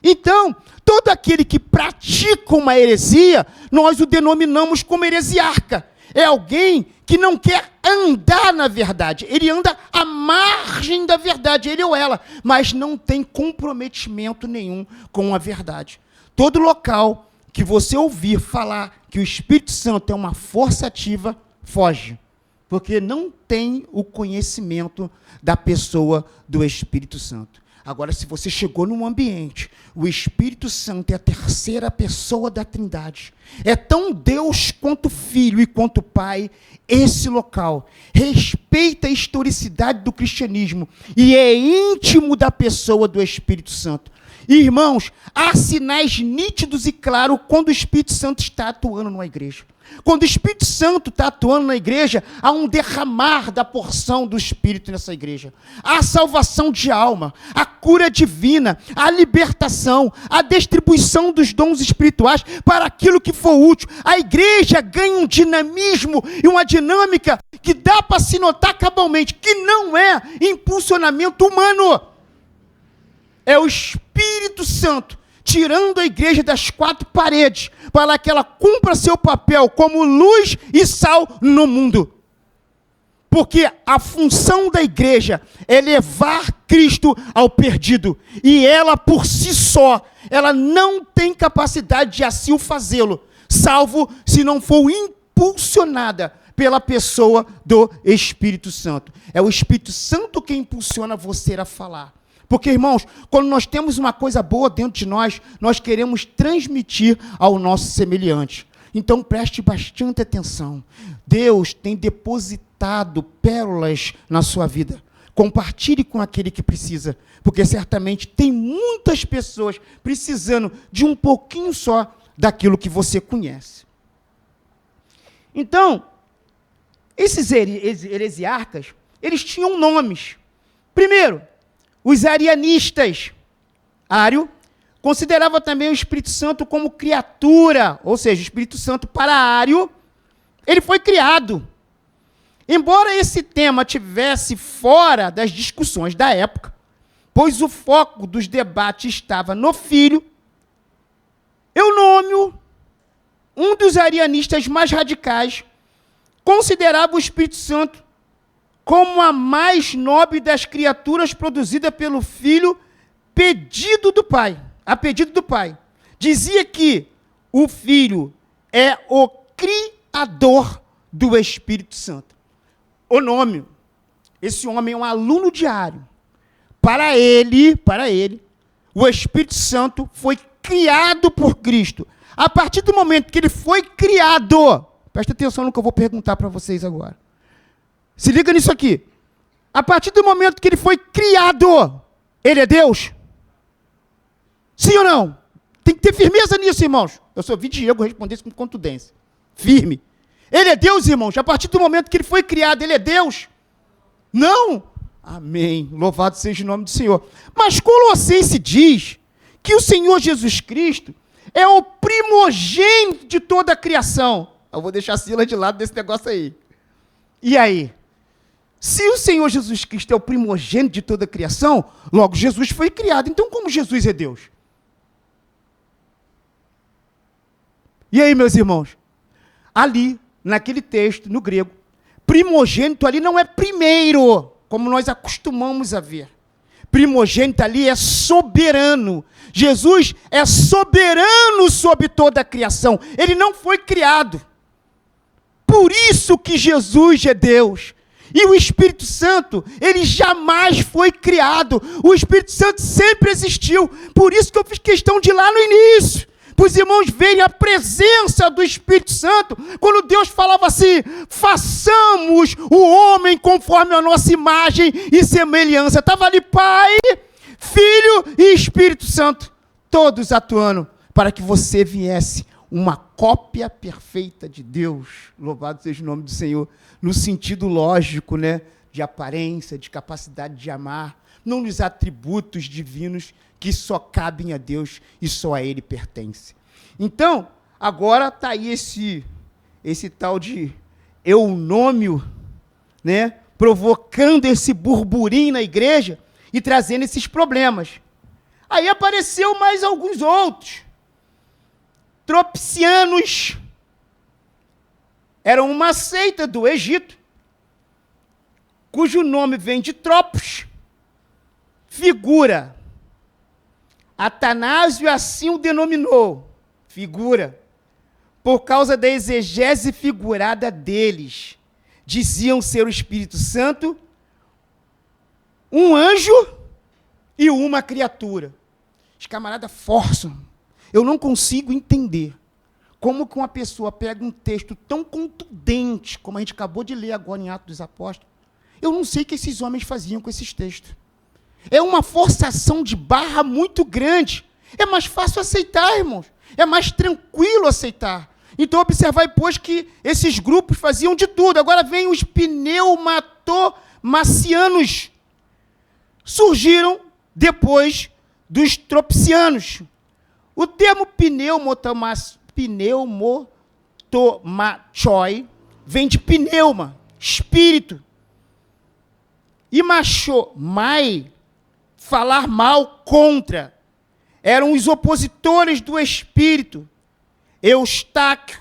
Então, todo aquele que pratica uma heresia, nós o denominamos como heresiarca. É alguém que não quer andar na verdade. Ele anda à margem da verdade, ele ou ela, mas não tem comprometimento nenhum com a verdade. Todo local que você ouvir falar que o Espírito Santo é uma força ativa, foge, porque não tem o conhecimento da pessoa do Espírito Santo. Agora, se você chegou num ambiente, o Espírito Santo é a terceira pessoa da Trindade, é tão Deus quanto Filho e quanto Pai, esse local respeita a historicidade do cristianismo e é íntimo da pessoa do Espírito Santo. Irmãos, há sinais nítidos e claros quando o Espírito Santo está atuando numa igreja. Quando o Espírito Santo está atuando na igreja, há um derramar da porção do Espírito nessa igreja. Há salvação de alma, a cura divina, a libertação, a distribuição dos dons espirituais para aquilo que for útil. A igreja ganha um dinamismo e uma dinâmica que dá para se notar cabalmente, que não é impulsionamento humano. É o Espírito Santo tirando a igreja das quatro paredes, para que ela cumpra seu papel como luz e sal no mundo. Porque a função da igreja é levar Cristo ao perdido. E ela, por si só, ela não tem capacidade de assim o fazê-lo, salvo se não for impulsionada pela pessoa do Espírito Santo. É o Espírito Santo que impulsiona você a falar. Porque, irmãos, quando nós temos uma coisa boa dentro de nós, nós queremos transmitir ao nosso semelhante. Então, preste bastante atenção. Deus tem depositado pérolas na sua vida. Compartilhe com aquele que precisa, porque certamente tem muitas pessoas precisando de um pouquinho só daquilo que você conhece. Então, esses heresiarcas, eles tinham nomes. Primeiro, os arianistas. Ário considerava também o Espírito Santo como criatura, ou seja, o Espírito Santo para Ário, ele foi criado. Embora esse tema tivesse fora das discussões da época, pois o foco dos debates estava no Filho, Eunômio, um dos arianistas mais radicais, considerava o Espírito Santo como a mais nobre das criaturas produzida pelo Filho, pedido do Pai, a pedido do Pai. Dizia que o Filho é o criador do Espírito Santo. Eunômio, esse homem é um aluno diário. Para ele, o Espírito Santo foi criado por Cristo. A partir do momento que ele foi criado, presta atenção no que eu vou perguntar para vocês agora. Se liga nisso aqui. A partir do momento que ele foi criado, ele é Deus? Sim ou não? Tem que ter firmeza nisso, irmãos. Eu só vi Diego responder isso com contundência. Firme. Ele é Deus, irmãos. A partir do momento que ele foi criado, ele é Deus? Não. Amém. Louvado seja o nome do Senhor. Mas Colossenses diz que o Senhor Jesus Cristo é o primogênito de toda a criação. Eu vou deixar a Silas de lado desse negócio aí. E aí? Se o Senhor Jesus Cristo é o primogênito de toda a criação, logo Jesus foi criado. Então, como Jesus é Deus? E aí, meus irmãos? Ali, naquele texto, no grego, primogênito ali não é primeiro, como nós acostumamos a ver. Primogênito ali é soberano. Jesus é soberano sobre toda a criação. Ele não foi criado. Por isso que Jesus é Deus. E o Espírito Santo, ele jamais foi criado. O Espírito Santo sempre existiu. Por isso que eu fiz questão de ir lá no início, para os irmãos verem a presença do Espírito Santo, quando Deus falava assim, façamos o homem conforme a nossa imagem e semelhança. Estava ali Pai, Filho e Espírito Santo, todos atuando para que você viesse uma cópia perfeita de Deus. Louvado seja o nome do Senhor, no sentido lógico, né? De aparência, de capacidade de amar, não nos atributos divinos que só cabem a Deus e só a Ele pertence. Então, agora está aí esse tal de eunômio, né? Provocando esse burburinho na igreja e trazendo esses problemas. Aí apareceu mais alguns outros. Tropicianos eram uma seita do Egito, cujo nome vem de Tropos, figura. Atanásio assim o denominou, figura, por causa da exegese figurada deles. Diziam ser o Espírito Santo, um anjo e uma criatura. Os camaradas forçam. Eu não consigo entender como que uma pessoa pega um texto tão contundente, como a gente acabou de ler agora em Atos dos Apóstolos. Eu não sei o que esses homens faziam com esses textos. É uma forçação de barra muito grande. É mais fácil aceitar, irmãos. É mais tranquilo aceitar. Então, observai, pois, que esses grupos faziam de tudo. Agora vem os pneumato-macianos. Surgiram depois dos tropicianos. O termo pneumotomachoi vem de pneuma, espírito. E machomai, falar mal, contra. Eram os opositores do espírito. Eustáquio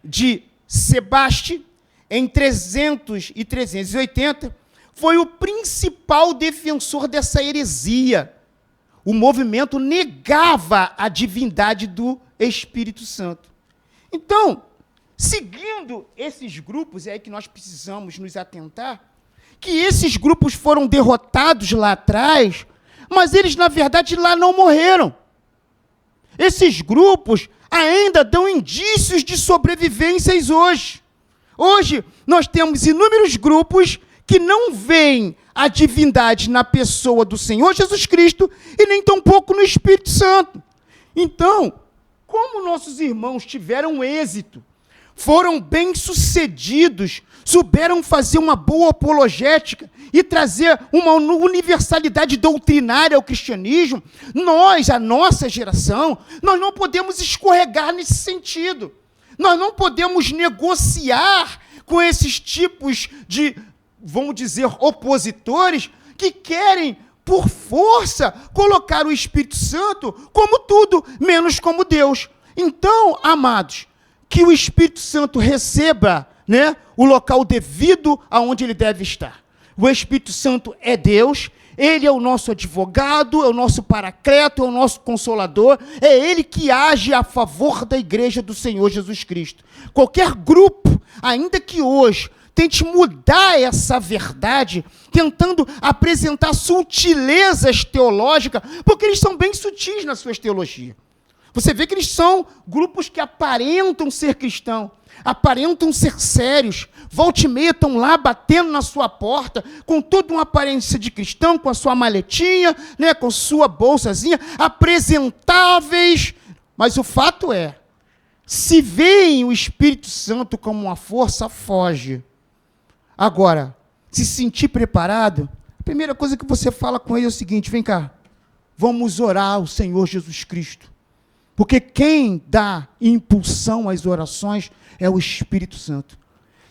de Sebaste, em 300 e 380, foi o principal defensor dessa heresia. O movimento negava a divindade do Espírito Santo. Então, seguindo esses grupos, é aí que nós precisamos nos atentar, que esses grupos foram derrotados lá atrás, mas eles, na verdade, lá não morreram. Esses grupos ainda dão indícios de sobrevivências hoje. Hoje, nós temos inúmeros grupos que não veem a divindade na pessoa do Senhor Jesus Cristo e nem tampouco no Espírito Santo. Então, como nossos irmãos tiveram êxito, foram bem-sucedidos, souberam fazer uma boa apologética e trazer uma universalidade doutrinária ao cristianismo, nós, a nossa geração, nós não podemos escorregar nesse sentido. Nós não podemos negociar com esses tipos de, vamos dizer, opositores que querem, por força, colocar o Espírito Santo como tudo, menos como Deus. Então, amados, que o Espírito Santo receba, né, o local devido aonde ele deve estar. O Espírito Santo é Deus, ele é o nosso advogado, é o nosso paracleto, é o nosso consolador, é ele que age a favor da igreja do Senhor Jesus Cristo. Qualquer grupo, ainda que hoje tente mudar essa verdade, tentando apresentar sutilezas teológicas, porque eles são bem sutis nas suas teologias. Você vê que eles são grupos que aparentam ser cristãos, aparentam ser sérios, volta e meia estão lá batendo na sua porta, com toda uma aparência de cristão, com a sua maletinha, né, com sua bolsazinha, apresentáveis. Mas o fato é, se veem o Espírito Santo como uma força, foge. Agora, se sentir preparado, a primeira coisa que você fala com ele é o seguinte: vem cá, vamos orar ao Senhor Jesus Cristo. Porque quem dá impulsão às orações é o Espírito Santo.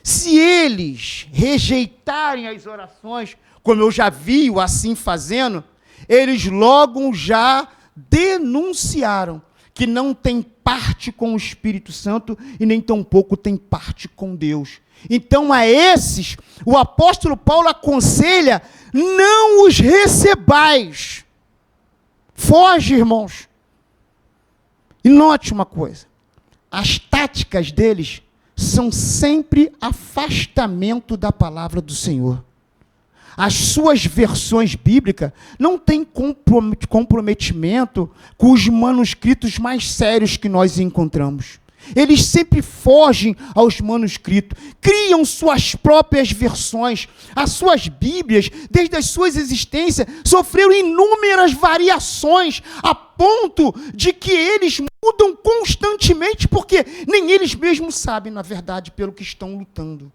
Se eles rejeitarem as orações, como eu já vi-o assim fazendo, eles logo já denunciaram que não tem parte com o Espírito Santo e nem tampouco tem parte com Deus. Então, a esses, o apóstolo Paulo aconselha, não os recebais. Foge, irmãos. E note uma coisa, as táticas deles são sempre afastamento da palavra do Senhor. As suas versões bíblicas não têm comprometimento com os manuscritos mais sérios que nós encontramos. Eles sempre fogem aos manuscritos, criam suas próprias versões. As suas Bíblias, desde as suas existências, sofreram inúmeras variações, a ponto de que eles mudam constantemente, porque nem eles mesmos sabem, na verdade, pelo que estão lutando.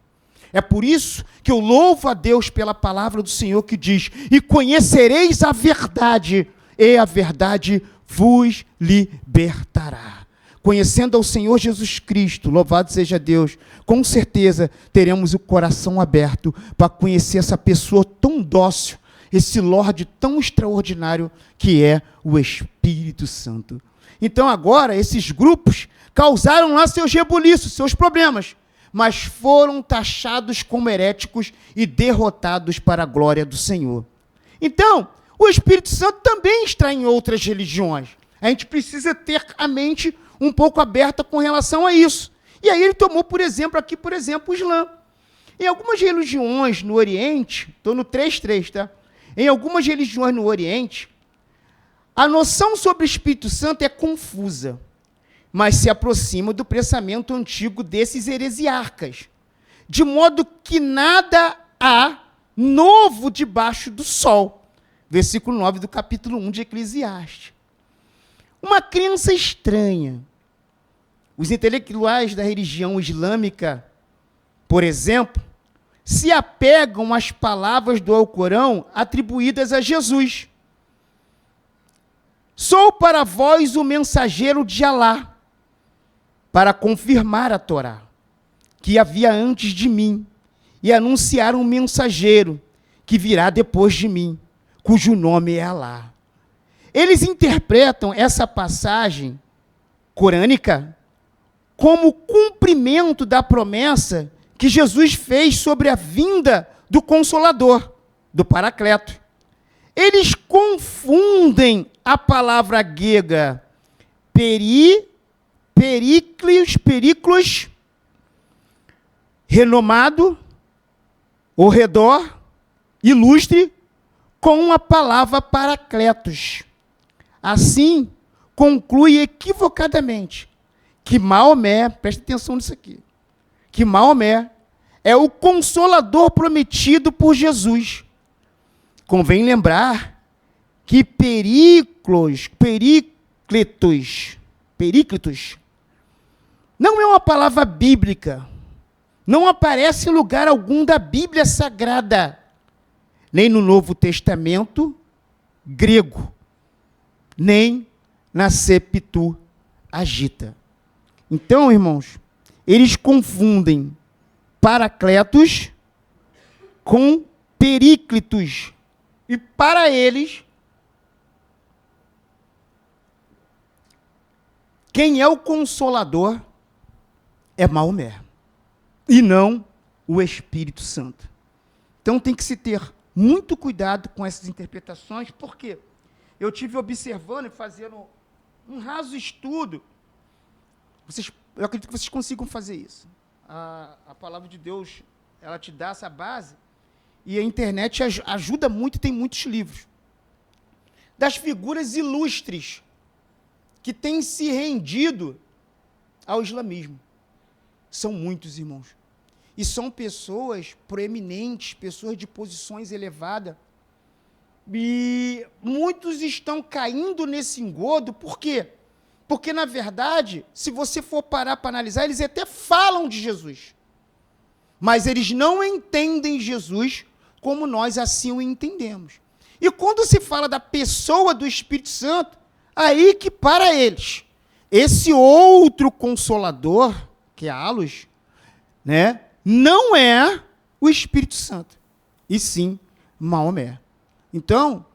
É por isso que eu louvo a Deus pela palavra do Senhor que diz: e conhecereis a verdade, e a verdade vos libertará. Conhecendo ao Senhor Jesus Cristo, louvado seja Deus, com certeza teremos o coração aberto para conhecer essa pessoa tão dócil, esse Lorde tão extraordinário que é o Espírito Santo. Então agora esses grupos causaram lá seus rebuliços, seus problemas, mas foram taxados como heréticos e derrotados para a glória do Senhor. Então, o Espírito Santo também está em outras religiões. A gente precisa ter a mente um pouco aberta com relação a isso. E aí ele tomou, por exemplo, o Islã. Em algumas religiões no Oriente, estou no 3.3, tá? Em algumas religiões no Oriente, a noção sobre o Espírito Santo é confusa, mas se aproxima do pensamento antigo desses heresiarcas, de modo que nada há novo debaixo do sol. Versículo 9 do capítulo 1 de Eclesiastes. Uma crença estranha. Os intelectuais da religião islâmica, por exemplo, se apegam às palavras do Alcorão atribuídas a Jesus. Sou para vós o mensageiro de Alá, para confirmar a Torá, que havia antes de mim, e anunciar um mensageiro que virá depois de mim, cujo nome é Alá. Eles interpretam essa passagem corânica como cumprimento da promessa que Jesus fez sobre a vinda do Consolador, do Paracleto. Eles confundem a palavra grega periklos, renomado, ao redor, ilustre, com a palavra Paracletos. Assim, conclui equivocadamente que Maomé, preste atenção nisso aqui, que Maomé é o Consolador prometido por Jesus. Convém lembrar que Períclitos, não é uma palavra bíblica, não aparece em lugar algum da Bíblia Sagrada, nem no Novo Testamento grego, nem na Septuaginta. Então, irmãos, eles confundem Paracletos com Períclitos. E para eles, quem é o Consolador é Maomé, e não o Espírito Santo. Então tem que se ter muito cuidado com essas interpretações, porque eu tive observando e fazendo um raso estudo. Eu acredito que vocês consigam fazer isso. A palavra de Deus, ela te dá essa base, e a internet ajuda muito, e tem muitos livros. Das figuras ilustres que têm se rendido ao islamismo. São muitos, irmãos. E são pessoas proeminentes, pessoas de posições elevadas. E muitos estão caindo nesse engodo, por quê? Porque, na verdade, se você for parar para analisar, eles até falam de Jesus. Mas eles não entendem Jesus como nós assim o entendemos. E quando se fala da pessoa do Espírito Santo, aí que para eles esse outro Consolador, que é Halos, né, não é o Espírito Santo, e sim Maomé. Então,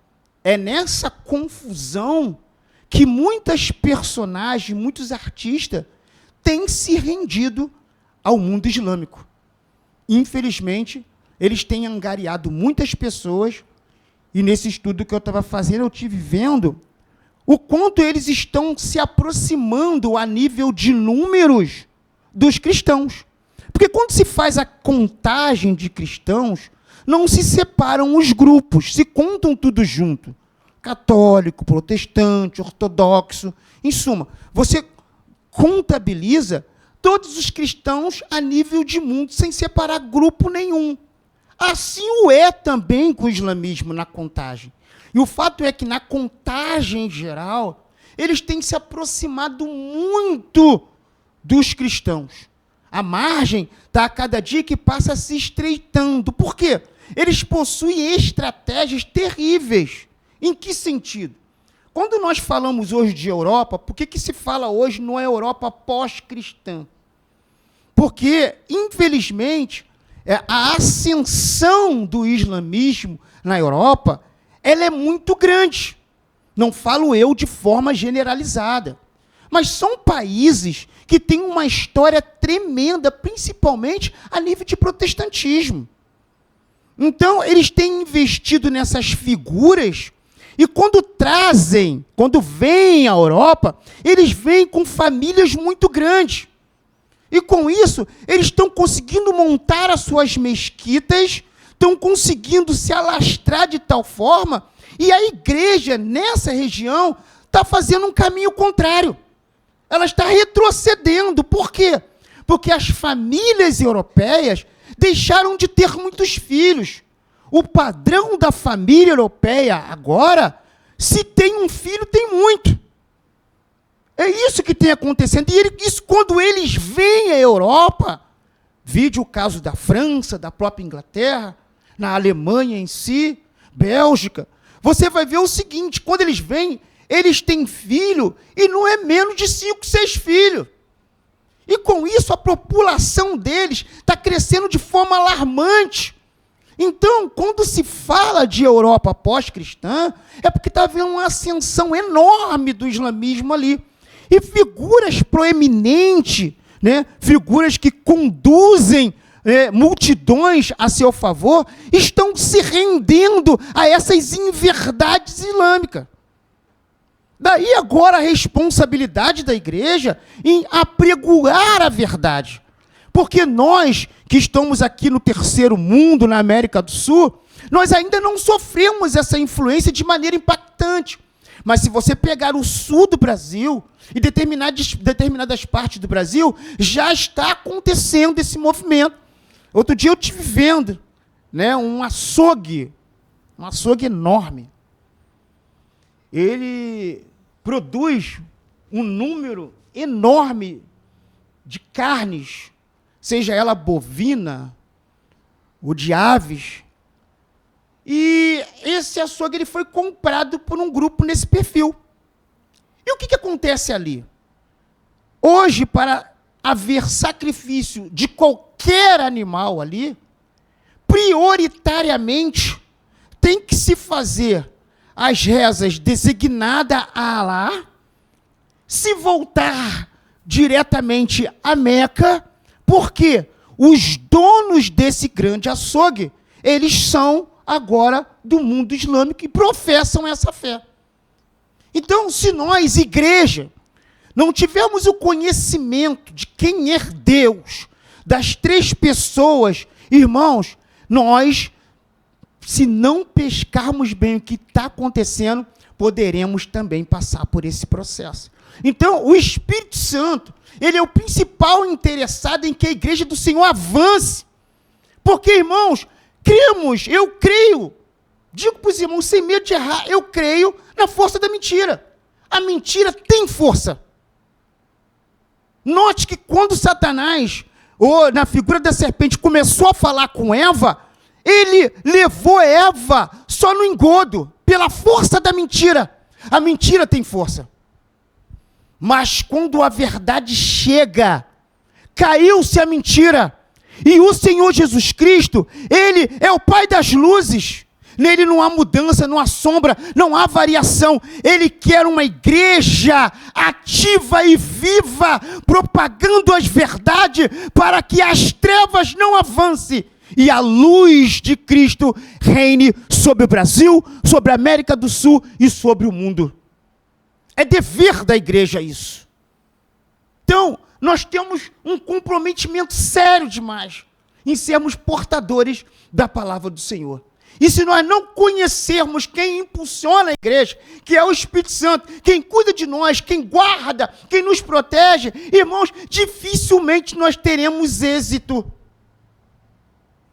é nessa confusão que muitas personagens, muitos artistas têm se rendido ao mundo islâmico. Infelizmente, eles têm angariado muitas pessoas, e nesse estudo que eu estava fazendo, eu estive vendo o quanto eles estão se aproximando a nível de números dos cristãos. Porque quando se faz a contagem de cristãos, não se separam os grupos, se contam tudo junto. Católico, protestante, ortodoxo, em suma, você contabiliza todos os cristãos a nível de mundo, sem separar grupo nenhum. Assim o é também com o islamismo na contagem. E o fato é que na contagem geral, eles têm se aproximado muito dos cristãos. A margem está a cada dia que passa se estreitando. Por quê? Eles possuem estratégias terríveis. Em que sentido? Quando nós falamos hoje de Europa, por que se fala hoje numa Europa pós-cristã? Porque, infelizmente, a ascensão do islamismo na Europa, ela é muito grande. Não falo eu de forma generalizada. Mas são países que têm uma história tremenda, principalmente a nível de protestantismo. Então, eles têm investido nessas figuras, e quando vêm à Europa, eles vêm com famílias muito grandes. E com isso, eles estão conseguindo montar as suas mesquitas, estão conseguindo se alastrar de tal forma, e a igreja, nessa região, está fazendo um caminho contrário. Ela está retrocedendo. Por quê? Porque as famílias europeias deixaram de ter muitos filhos. O padrão da família europeia agora, se tem um filho, tem muito. É isso que tem acontecendo. E isso, quando eles vêm à Europa, vide o caso da França, da própria Inglaterra, na Alemanha em si, Bélgica, você vai ver o seguinte: quando eles vêm, eles têm filho, e não é menos de 5, 6 filhos. E com isso, a população deles está crescendo de forma alarmante. Então, quando se fala de Europa pós-cristã, é porque está havendo uma ascensão enorme do islamismo ali. E figuras proeminentes, né, figuras que conduzem multidões a seu favor, estão se rendendo a essas inverdades islâmicas. Daí agora a responsabilidade da igreja em apregoar a verdade. Porque nós, que estamos aqui no terceiro mundo, na América do Sul, nós ainda não sofremos essa influência de maneira impactante. Mas se você pegar o sul do Brasil e determinadas partes do Brasil, já está acontecendo esse movimento. Outro dia eu estive vendo, né, um açougue enorme. Ele produz um número enorme de carnes, seja ela bovina ou de aves. E esse açougue ele foi comprado por um grupo nesse perfil. E o que acontece ali? Hoje, para haver sacrifício de qualquer animal ali, prioritariamente tem que se fazer as rezas designadas a Alá, se voltar diretamente a Meca, porque os donos desse grande açougue, eles são agora do mundo islâmico e professam essa fé. Então, se nós, igreja, não tivermos o conhecimento de quem é Deus, das 3 pessoas, irmãos, nós, se não pescarmos bem o que está acontecendo, poderemos também passar por esse processo. Então, o Espírito Santo, ele é o principal interessado em que a igreja do Senhor avance. Porque, irmãos, cremos, eu creio, digo para os irmãos, sem medo de errar, eu creio na força da mentira. A mentira tem força. Note que quando Satanás, ou na figura da serpente, começou a falar com Eva, ele levou Eva só no engodo, pela força da mentira. A mentira tem força. Mas quando a verdade chega, caiu-se a mentira. E o Senhor Jesus Cristo, Ele é o Pai das luzes. Nele não há mudança, não há sombra, não há variação. Ele quer uma igreja ativa e viva, propagando as verdades para que as trevas não avancem e a luz de Cristo reine sobre o Brasil, sobre a América do Sul e sobre o mundo. É dever da igreja isso. Então, nós temos um comprometimento sério demais em sermos portadores da palavra do Senhor. E se nós não conhecermos quem impulsiona a igreja, que é o Espírito Santo, quem cuida de nós, quem guarda, quem nos protege, irmãos, dificilmente nós teremos êxito.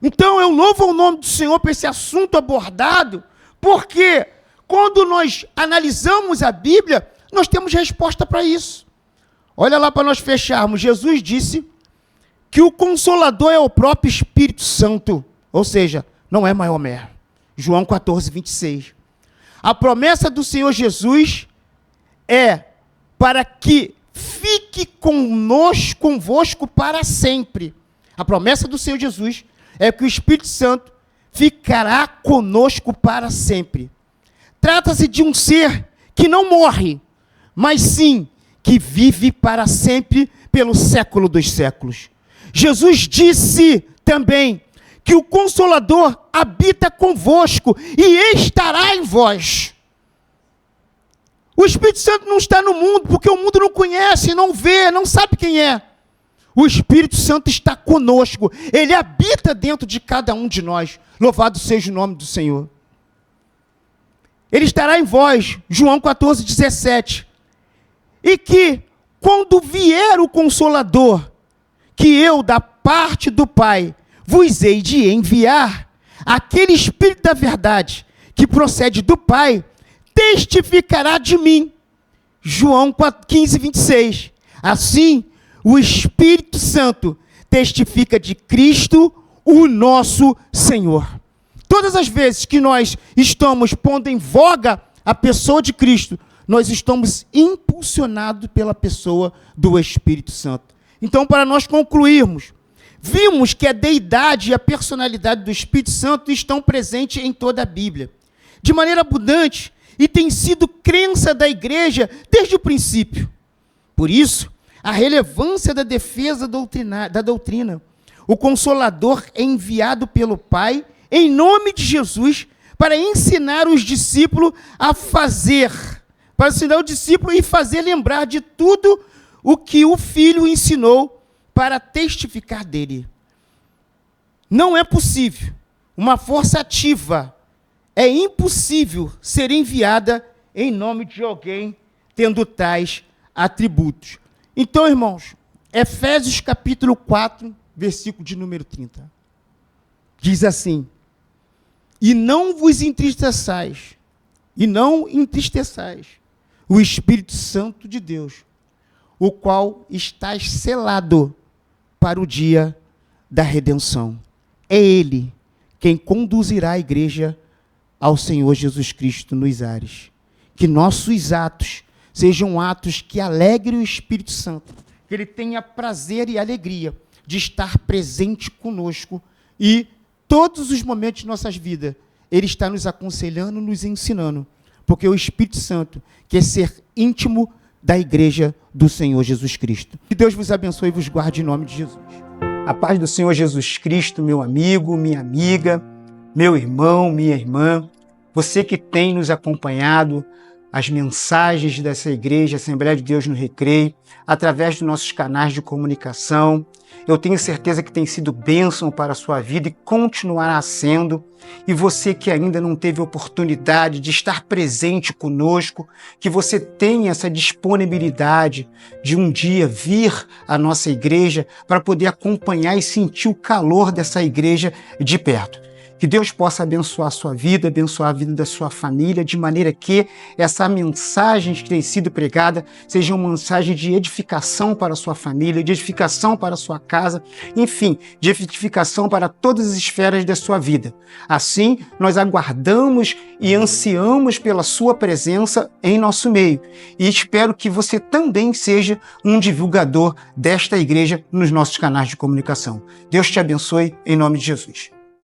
Então eu louvo o nome do Senhor por esse assunto abordado, porque quando nós analisamos a Bíblia, nós temos resposta para isso. Olha lá para nós fecharmos. Jesus disse que o Consolador é o próprio Espírito Santo, ou seja, não é Maomé. João 14, 26. A promessa do Senhor Jesus é para que fique convosco para sempre. A promessa do Senhor Jesus é que o Espírito Santo ficará conosco para sempre. Trata-se de um ser que não morre, mas sim que vive para sempre pelo século dos séculos. Jesus disse também que o Consolador habita convosco e estará em vós. O Espírito Santo não está no mundo, porque o mundo não conhece, não vê, não sabe quem é. O Espírito Santo está conosco, ele habita dentro de cada um de nós. Louvado seja o nome do Senhor. Ele estará em vós, João 14, 17. E que, quando vier o Consolador, que eu, da parte do Pai, vos hei de enviar, aquele Espírito da verdade, que procede do Pai, testificará de mim. João 15, 26. Assim, o Espírito Santo testifica de Cristo, o nosso Senhor. Todas as vezes que nós estamos pondo em voga a pessoa de Cristo, nós estamos impulsionados pela pessoa do Espírito Santo. Então, para nós concluirmos, vimos que a deidade e a personalidade do Espírito Santo estão presentes em toda a Bíblia, de maneira abundante, e tem sido crença da igreja desde o princípio. Por isso, a relevância da defesa da doutrina. O Consolador é enviado pelo Pai, em nome de Jesus, para ensinar os discípulos a fazer, para ensinar o discípulo e fazer lembrar de tudo o que o Filho ensinou, para testificar dele. Não é possível uma força ativa, é impossível ser enviada em nome de alguém tendo tais atributos. Então, irmãos, Efésios capítulo 4, versículo de número 30. Diz assim: e não vos entristeçais, o Espírito Santo de Deus, o qual está selado para o dia da redenção. É Ele quem conduzirá a igreja ao Senhor Jesus Cristo nos ares. Que nossos atos sejam atos que alegrem o Espírito Santo, que Ele tenha prazer e alegria de estar presente conosco e todos os momentos de nossas vidas, Ele está nos aconselhando, nos ensinando, porque o Espírito Santo quer ser íntimo da igreja do Senhor Jesus Cristo. Que Deus vos abençoe e vos guarde em nome de Jesus. A paz do Senhor Jesus Cristo, meu amigo, minha amiga, meu irmão, minha irmã, você que tem nos acompanhado, as mensagens dessa igreja, Assembleia de Deus no Recreio, através dos nossos canais de comunicação. Eu tenho certeza que tem sido bênção para a sua vida e continuará sendo. E você que ainda não teve oportunidade de estar presente conosco, que você tenha essa disponibilidade de um dia vir à nossa igreja para poder acompanhar e sentir o calor dessa igreja de perto. Que Deus possa abençoar a sua vida, abençoar a vida da sua família, de maneira que essa mensagem que tem sido pregada seja uma mensagem de edificação para a sua família, de edificação para a sua casa, enfim, de edificação para todas as esferas da sua vida. Assim, nós aguardamos e ansiamos pela sua presença em nosso meio. E espero que você também seja um divulgador desta igreja nos nossos canais de comunicação. Deus te abençoe, em nome de Jesus.